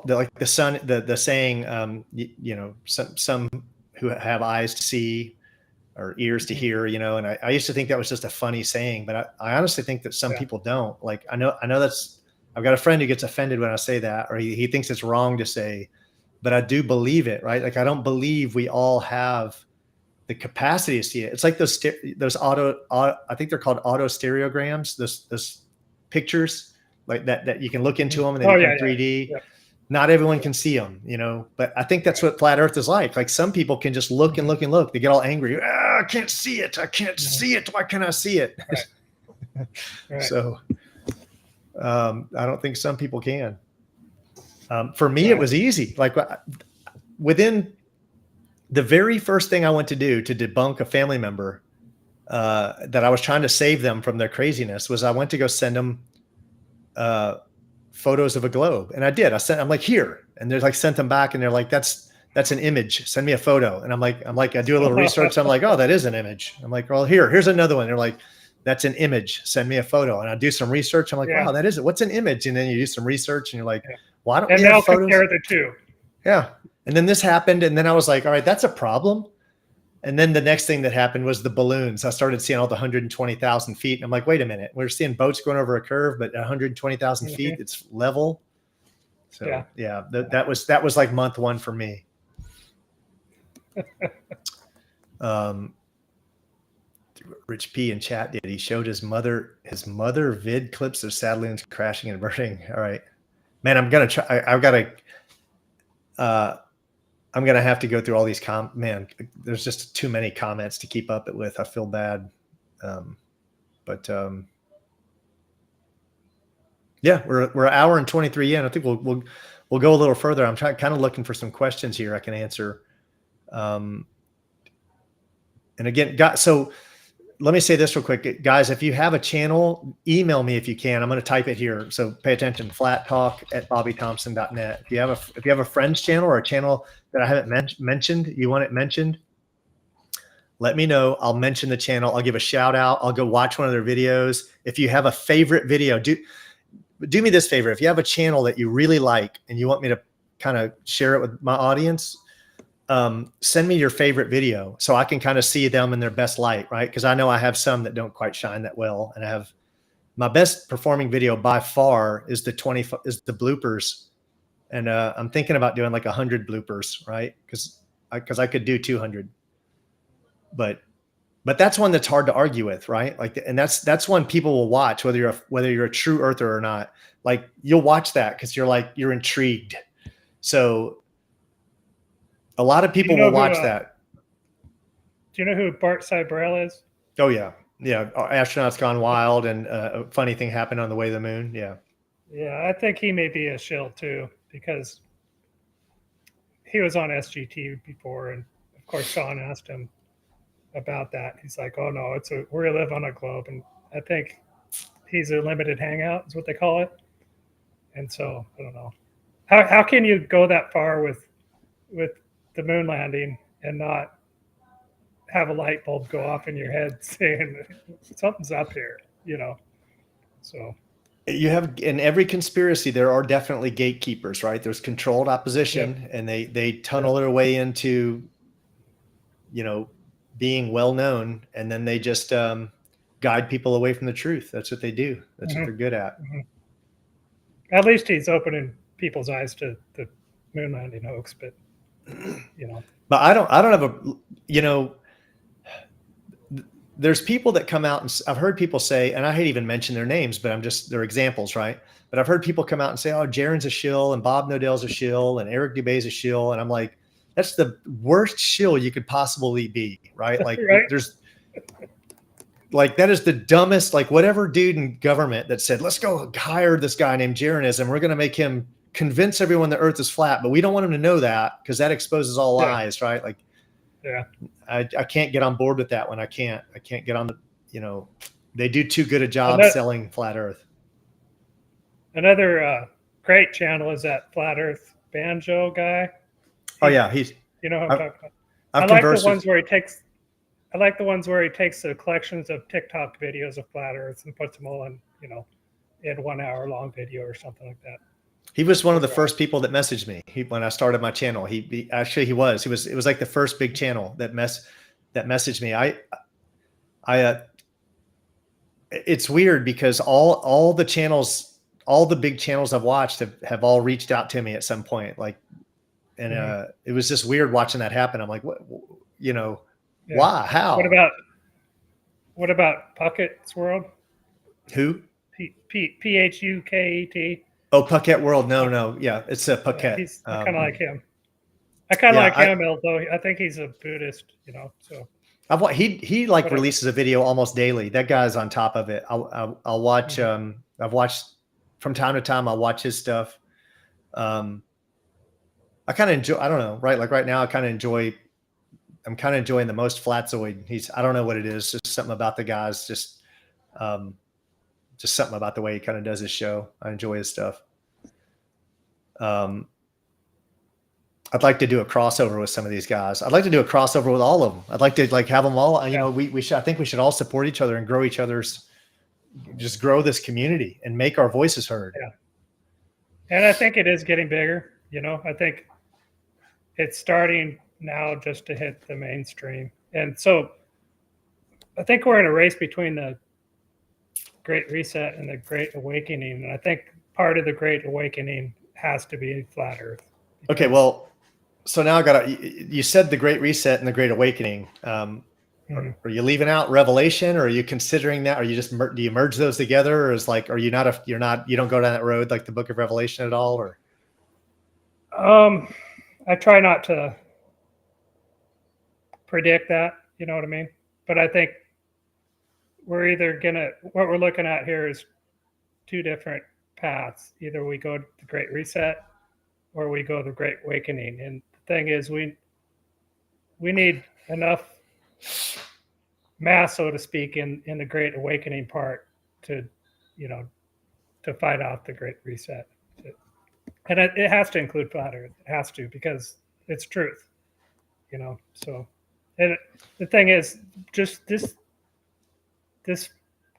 like the saying, you know, some who have eyes to see or ears to Mhm. hear, you know, and I used to think that was just a funny saying, but I honestly think that some Yeah. people don't. Like I know I've got a friend who gets offended when I say that, or he thinks it's wrong to say, but I do believe it, right? Like I don't believe we all have the capacity to see it. It's like those I think they're called auto stereograms, those pictures like that you can look into them and they Oh become yeah, yeah, 3D. yeah, Not everyone yeah. can see them, you know, but I think that's Right. what flat earth is like. Like some people can just look and Mhm. look and look. They get all angry. Ah, I can't see it. I can't Mhm. see it. Why can't I see it? Right. Right. So I don't think some people can. For me, it Right. was easy. Like within the very first thing I went to do to debunk a family member that I was trying to save them from their craziness was I went to go send them photos of a globe, and I did. I'm like, here, and they're like sent them back, and they're like, that's an image. Send me a photo, and I'm like, I do a little research. I'm like, oh, that is an image. I'm like, well, here's another one. They're like, that's an image. Send me a photo, and I do some research. I'm like, Yeah. wow, that is it. What's an image? And then you do some research, and you're like, Yeah. why don't we And have they'll photos? compare the two. Yeah. And then this happened, and then I was like, all right, that's a problem. And then the next thing that happened was the balloons. I started seeing all the 120,000 feet. And I'm like, wait a minute, we're seeing boats going over a curve, but 120,000 feet, Mhm. it's level. So Yeah. that was like month one for me. Rich P in chat did. He showed his mother vid clips of Satelloons crashing and burning. All right, man, I'm gonna try. I've got to. I'm gonna have to go through all these man, there's just too many comments to keep up with. I feel bad, but yeah, we're an hour and 23 in. I think we'll go a little further. I'm kind of looking for some questions here I can answer. And again, so let me say this real quick, guys. If you have a channel, email me if you can. I'm going to type it here, so pay attention. flattalk@bobbythompson.net. If you have a friend's channel or a channel that I haven't mentioned, you want it mentioned, let me know. I'll mention the channel. I'll give a shout out. I'll go watch one of their videos. If you have a favorite video, do me this favor. If you have a channel that you really like and you want me to kind of share it with my audience, send me your favorite video so I can kind of see them in their best light, right? Because I know I have some that don't quite shine that well, and I have my best performing video by far is the bloopers, and I'm thinking about doing like 100 bloopers, right? Because I could do 200, but but that's one that's hard to argue with, right? Like, and that's one people will watch, whether you're a true earther or not. Like, you'll watch that because you're intrigued. So a lot of people will watch that. Do you know who Bart Cybrell is? Oh yeah, yeah. Astronauts Gone Wild, and a funny thing happened on the way to the moon. Yeah. Yeah, I think he may be a shill too, because he was on SGT before, and of course Sean asked him about that. He's like, "Oh no, we live on a globe," and I think he's a limited hangout, is what they call it. And so I don't know how can you go that far with the moon landing and not have a light bulb go off in your head saying something's up here, you know? So you have, in every conspiracy, there are definitely gatekeepers, right? There's controlled opposition, and they tunnel their way into, being well known, and then they just guide people away from the truth. That's what they do. That's what they're good at. At least he's opening people's eyes to the moon landing hoax, but But I don't have there's people that come out, and I've heard people say, and I hate even mention their names, but they're examples, right? But I've heard people come out and say, "Oh, Jaron's a shill, and Bob Nodell's a shill, and Eric Dubé's a shill," and I'm like, that's the worst shill you could possibly be, right? Like, right? There's like, that is the dumbest, like, whatever dude in government that said, "Let's go hire this guy named Jaronism. We're going to make him convince everyone the earth is flat, but we don't want him to know that because that exposes all lies," right? Like, I can't get on board with that one. I can't get on they do too good a job selling flat earth. Another great channel is that Flat Earth Banjo guy. Oh yeah. He's, who I'm talking about. I like the ones where he takes the collections of TikTok videos of flat earth and puts them all in 1 hour long video or something like that. He was one of the first people that messaged me when I started my channel. It was like the first big channel that messaged me. It's weird because all the channels, all the big channels I've watched have all reached out to me at some point. Like, and it was just weird watching that happen. I'm like, what, why, how? What about Puckett's World? Who? Puket. Oh, Puckett World. No. Yeah, it's a Puckett. He's kind of like him. I kind of like him, although I think he's a Buddhist, so. He releases a video almost daily. That guy's on top of it. I'll watch. I've watched from time to time. I'll watch his stuff. I kind of enjoy. I don't know, right? Like right now, I'm kind of enjoying the most Flatzoid. I don't know what it is. Just something about the guys. Just something about the way he kind of does his show. I enjoy his stuff. I'd like to do a crossover with some of these guys. I'd like to do a crossover with all of them. I'd like to have them all. I think we should all support each other and grow just grow this community and make our voices heard. Yeah. And I think it is getting bigger. I think it's starting now just to hit the mainstream. And so I think we're in a race between the Great Reset and the Great Awakening. And I think part of the Great Awakening has to be Flat Earth. Okay, well, so now you said the Great Reset and the Great Awakening. Are you leaving out Revelation, or are you considering that? Or you just, do you merge those together? Or you don't go down that road like the Book of Revelation at all? Or I try not to predict that, you know what I mean? But I think what we're looking at here is two different paths. Either we go to the Great Reset or we go to the Great Awakening. And the thing is, we need enough mass, so to speak, in the Great Awakening part to fight off the Great Reset. And it has to include Flat Earth. It has to, because it's truth, so. And the thing is, just this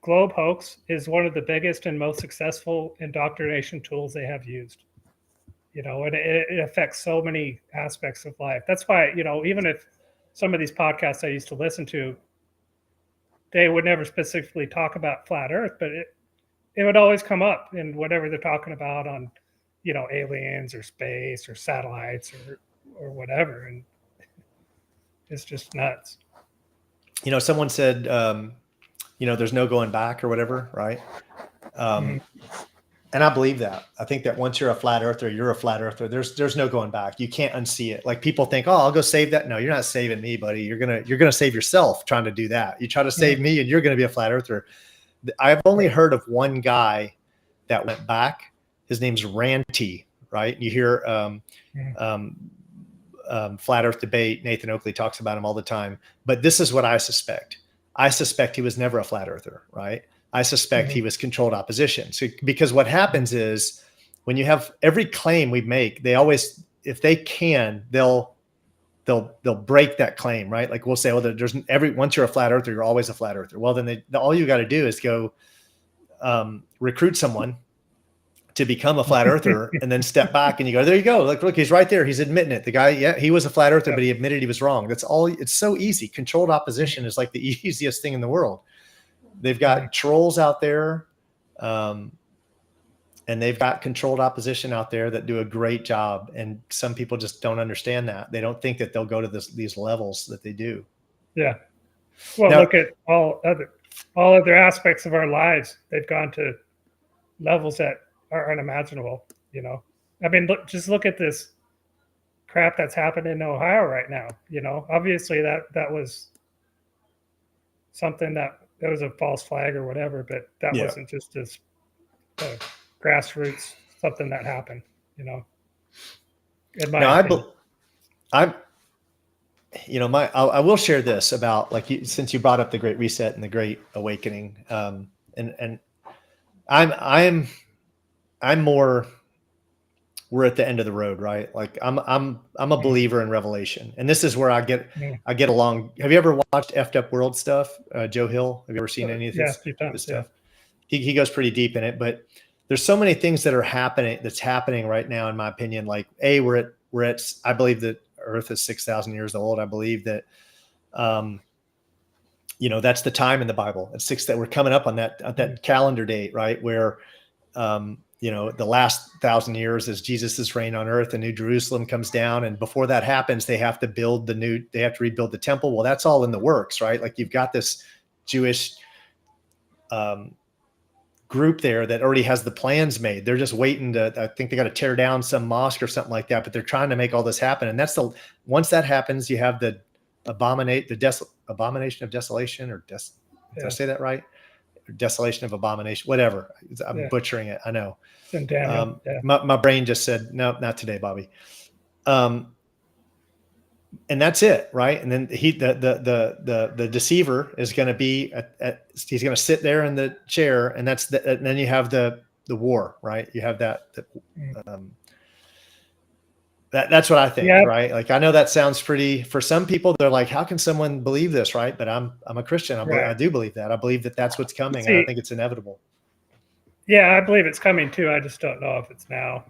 globe hoax is one of the biggest and most successful indoctrination tools they have used. And it affects so many aspects of life. That's why, even if some of these podcasts I used to listen to, they would never specifically talk about flat Earth, but it would always come up in whatever they're talking about on, aliens or space or satellites or whatever. And it's just nuts. someone said, there's no going back or whatever, right? Mhm. And I believe that. I think that once you're a flat earther, you're a flat earther. There's no going back. You can't unsee it. Like people think, oh, I'll go save that. No, you're not saving me, buddy. You're gonna save yourself trying to do that. You try to save me, and you're gonna be a flat earther. I've only heard of one guy that went back. His name's Ranty, right? You hear Flat Earth Debate. Nathan Oakley talks about him all the time. But this is what I suspect. I suspect he was never a flat earther, right? I suspect he was controlled opposition. So, because what happens is when you have every claim we make, they always, if they can, they'll break that claim, right? Like we'll say, oh, there's once you're a flat earther, you're always a flat earther. Well, then all you got to do is go recruit someone to become a flat earther and then step back and you go, there you go. Look, he's right there. He's admitting it. The guy, yeah, he was a flat earther, but he admitted he was wrong. That's all. It's so easy. Controlled opposition is like the easiest thing in the world. They've got trolls out there, and they've got controlled opposition out there that do a great job. And some people just don't understand that. They don't think that they'll go to these levels that they do. Yeah. Well, now, look at all other aspects of our lives. They've gone to levels that are unimaginable. I mean, just look at this crap that's happened in Ohio right now. Obviously that was something that was a false flag or whatever, but that wasn't just as grassroots something that happened. In my opinion. I will share this about since you brought up the Great Reset and the Great Awakening, and I'm more, we're at the end of the road, right? Like I'm a believer in Revelation, and this is where I get along. Have you ever watched Effed Up World stuff? Joe Hill, have you ever seen any of this stuff? He goes pretty deep in it, but there's so many things that are happening right now, in my opinion. Like we're at I believe that Earth is 6,000 years old. I believe that, that's the time in the Bible. It's that we're coming up on that calendar date, right? Where, the last 1,000 years is Jesus's reign on earth, and New Jerusalem comes down. And before that happens, they have to rebuild the temple. Well, that's all in the works, right? Like you've got this Jewish, group there that already has the plans made. They're just waiting I think they got to tear down some mosque or something like that, but they're trying to make all this happen. And once that happens, you have the abomination of desolation, or did I say that right? Desolation of abomination, whatever. I'm butchering it. I know. My brain just said, no, not today, Bobby. And that's it, right? And then the deceiver is going to be he's going to sit there in the chair, and and then you have the war, right? You have that's what I think, right? Like I know that sounds pretty, for some people they're like, how can someone believe this, right? But I'm a Christian. I do believe that. I believe that that's what's coming, and I think it's inevitable. Yeah, I believe it's coming too. I just don't know if it's now.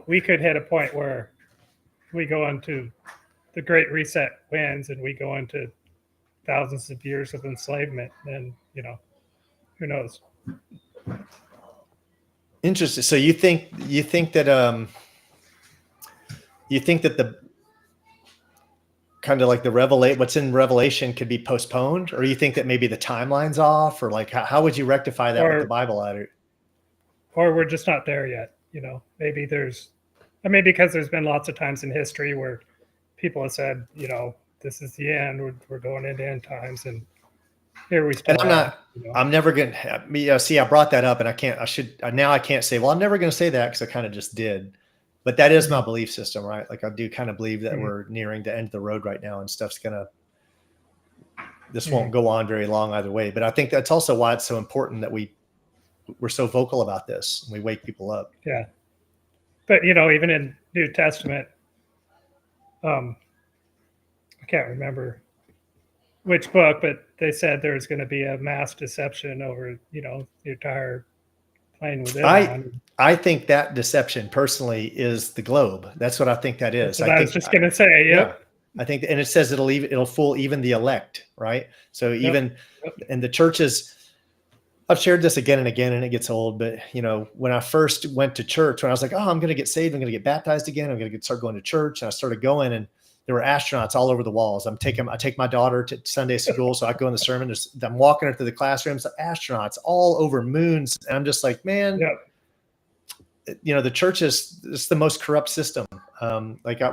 We could hit a point where we go into the Great Reset wins, and we go into thousands of years of enslavement. And who knows? Interesting. So you think that the kind of like what's in Revelation could be postponed, or you think that maybe the timeline's off, or like how would you rectify that with the Bible at it? Or we're just not there yet. Maybe because there's been lots of times in history where people have said, this is the end. We're going into end times, and here we still. And I'm never going to see. I brought that up, and I can't say. Well, I'm never going to say that because I kind of just did. But that is my belief system, right? Like I do kind of believe that we're nearing the end of the road right now, and this won't go on very long either way. But I think that's also why it's so important that we're so vocal about this, and we wake people up. Yeah. But even in New Testament, I can't remember which book, but they said there's going to be a mass deception over, the entire plane with it. I think that deception personally is the globe. That's what I think that is. I was just going to say, yeah. I think, and it says it'll fool even the elect, right? So even in the churches, I've shared this again and again, and it gets old, but when I first went to church, when I was like, oh, I'm going to get saved, I'm going to get baptized again, I'm going to start going to church. And I started going, and there were astronauts all over the walls. I take my daughter to Sunday school, so I go in the sermon. I'm walking her through the classrooms, astronauts all over moons. And I'm just like, man, the church it's the most corrupt system.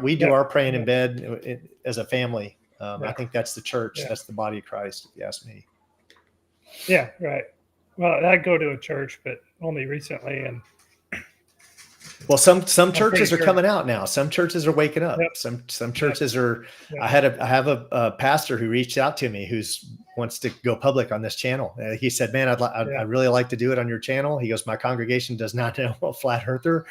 We do our praying in bed as a family. I think that's the church. That's the body of Christ, if you ask me. Yeah, right. Well, I go to a church, but only recently. And well, some churches are coming out now. Some churches are waking up. Some churches are. I have a pastor who reached out to me wants to go public on this channel. He said, "Man, I'd really like to do it on your channel." He goes, "My congregation does not know a flat earther,"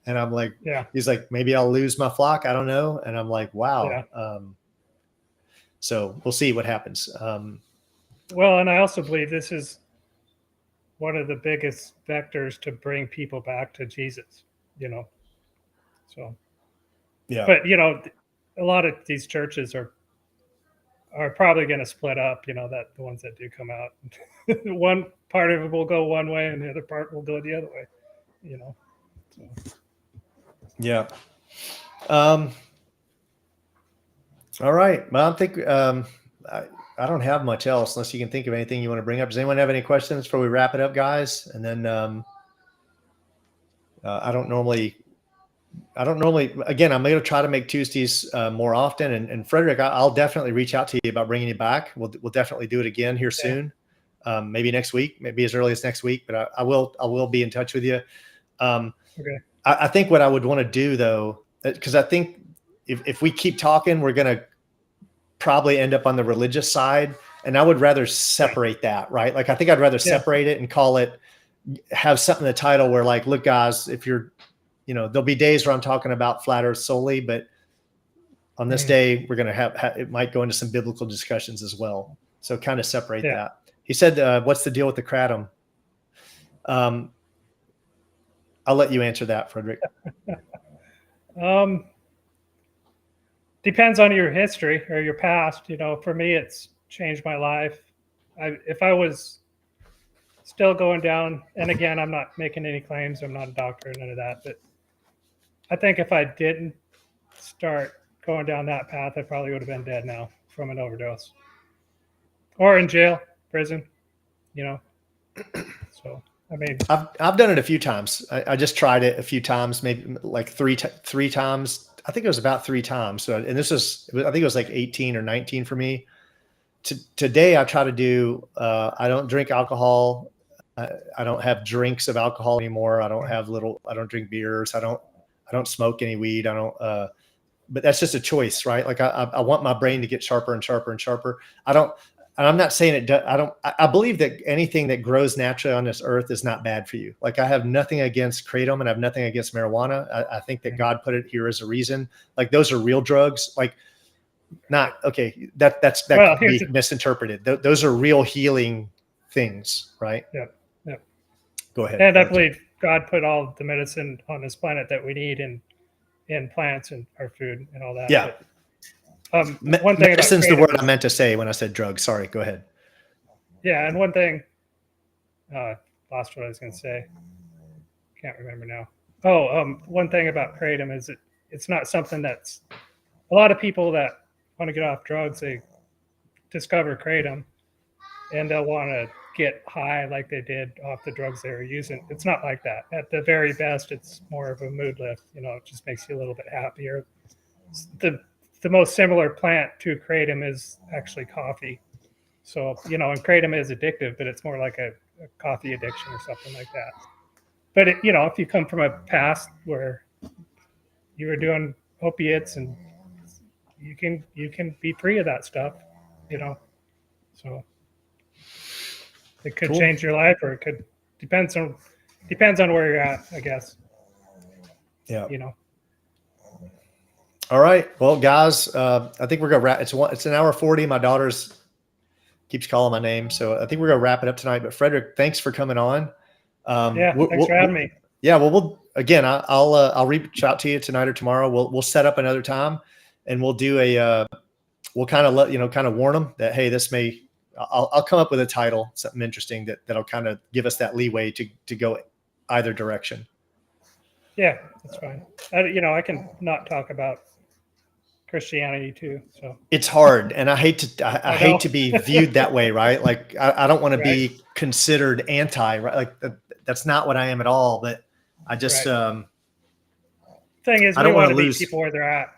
and I'm like, He's like, "Maybe I'll lose my flock. I don't know." And I'm like, "Wow." So we'll see what happens. Well, and I also believe this is one of the biggest vectors to bring people back to Jesus, So, but a lot of these churches are probably going to split up. That the ones that do come out, one part of it will go one way, and the other part will go the other way. So. Yeah. All right. Well, I think I don't have much else unless you can think of anything you want to bring up. Does anyone have any questions before we wrap it up, guys? And then I don't normally, again, I'm going to try to make Tuesdays more often. And Frederick, I'll definitely reach out to you about bringing you back. We'll definitely do it again here soon. Maybe next week, maybe as early as next week, but I will be in touch with you. Okay. I think what I would want to do though, because I think if we keep talking, we're going to probably end up on the religious side. And I would rather separate that, right? Like, I think I'd rather separate it and have something in the title where like, look guys, if you're, there'll be days where I'm talking about flat earth solely, but on this day, we're going to have, it might go into some biblical discussions as well. So kind of separate that. He said, what's the deal with the kratom? I'll let you answer that, Frederick. Depends on your history or your past. For me, it's changed my life. If I was still going down, and again, I'm not making any claims. I'm not a doctor, none of that. But I think if I didn't start going down that path, I probably would have been dead now from an overdose or in jail, prison, So, I mean, I've done it a few times. I just tried it a few times, maybe like three times. I think it was about 3 times. So, and I think it was like 18 or 19 for me. Today I try to do, I don't drink alcohol. I don't have drinks of alcohol anymore. I don't drink beers. I don't smoke any weed. But that's just a choice, right? Like I want my brain to get sharper and sharper and sharper. And I'm not saying it does. I believe that anything that grows naturally on this earth is not bad for you. Like, I have nothing against kratom and I have nothing against marijuana. I think that God put it here as a reason. Like, those are real drugs. Like, not okay. That can be misinterpreted. Those are real healing things, right? Yeah. Go ahead. And I believe God put all the medicine on this planet that we need in plants and our food and all that. Yeah. But, one thing medicine's the word I meant to say when I said drugs. Sorry, go ahead. Yeah, and one thing, lost what I was going to say. Can't remember now. One thing about kratom is it's not something that's a lot of people that want to get off drugs. They discover kratom and they'll want to get high like they did off the drugs they were using. It's not like that. At the very best, it's more of a mood lift. It just makes you a little bit happier. The most similar plant to kratom is actually coffee. So, and kratom is addictive, but it's more like a coffee addiction or something like that. But, if you come from a past where you were doing opiates and you can be free of that stuff, so it could change your life, or it could depends on where you're at, I guess. Yeah. All right. Well, guys, I think we're going to wrap. It's an hour 40. My daughter's keeps calling my name. So I think we're going to wrap it up tonight. But Frederick, thanks for coming on. Thanks for having me. Yeah. Well, I'll reach out to you tonight or tomorrow. We'll set up another time and we'll do we'll kind of kind of warn them that, hey, I'll come up with a title, something interesting that'll kind of give us that leeway to go either direction. Yeah, that's fine. I can not talk about Christianity too. So it's hard, and I hate to I I hate know. to be viewed that way, right? Like I don't want to Right. be considered anti, right? Like that's not what I am at all. But I just Right. Thing is, I we don't want want to to meet lose. people where they're at.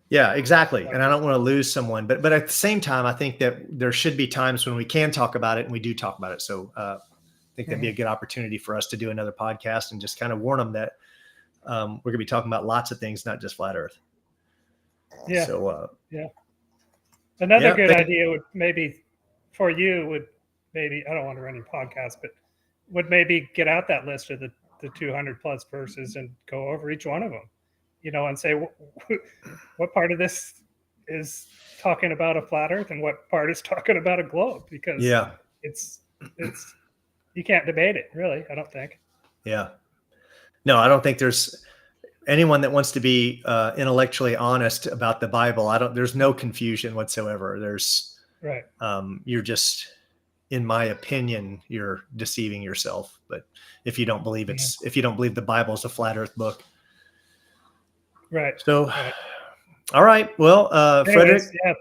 Yeah, exactly. And I don't want to lose someone, but at the same time, I think that there should be times when we can talk about it, and we do talk about it. So I think that'd be a good opportunity for us to do another podcast and just kind of warn them that we're going to be talking about lots of things, not just flat Earth. Yeah. So Yeah. Another yeah, good idea would maybe for you would maybe, I don't want to run your podcast, but would maybe get out that list of the 200 plus verses and go over each one of them, and say what part of this is talking about a flat earth and what part is talking about a globe, because yeah, it's you can't debate it, really, I don't think. yeah. No, I don't think there's anyone that wants to be intellectually honest about the Bible. There's no confusion whatsoever. Right. You're just, in my opinion, you're deceiving yourself. But if you don't believe if you don't believe the Bible is a flat earth book. Right. So, Right. all right. Well, Anyways, Frederick, yeah,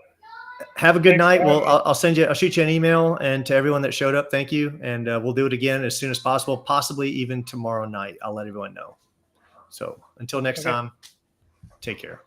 have a good thanks for night. having Well, me. I'll shoot you an email, and to everyone that showed up, thank you. And we'll do it again as soon as possible, possibly even tomorrow night. I'll let everyone know. So until next Okay. time, take care.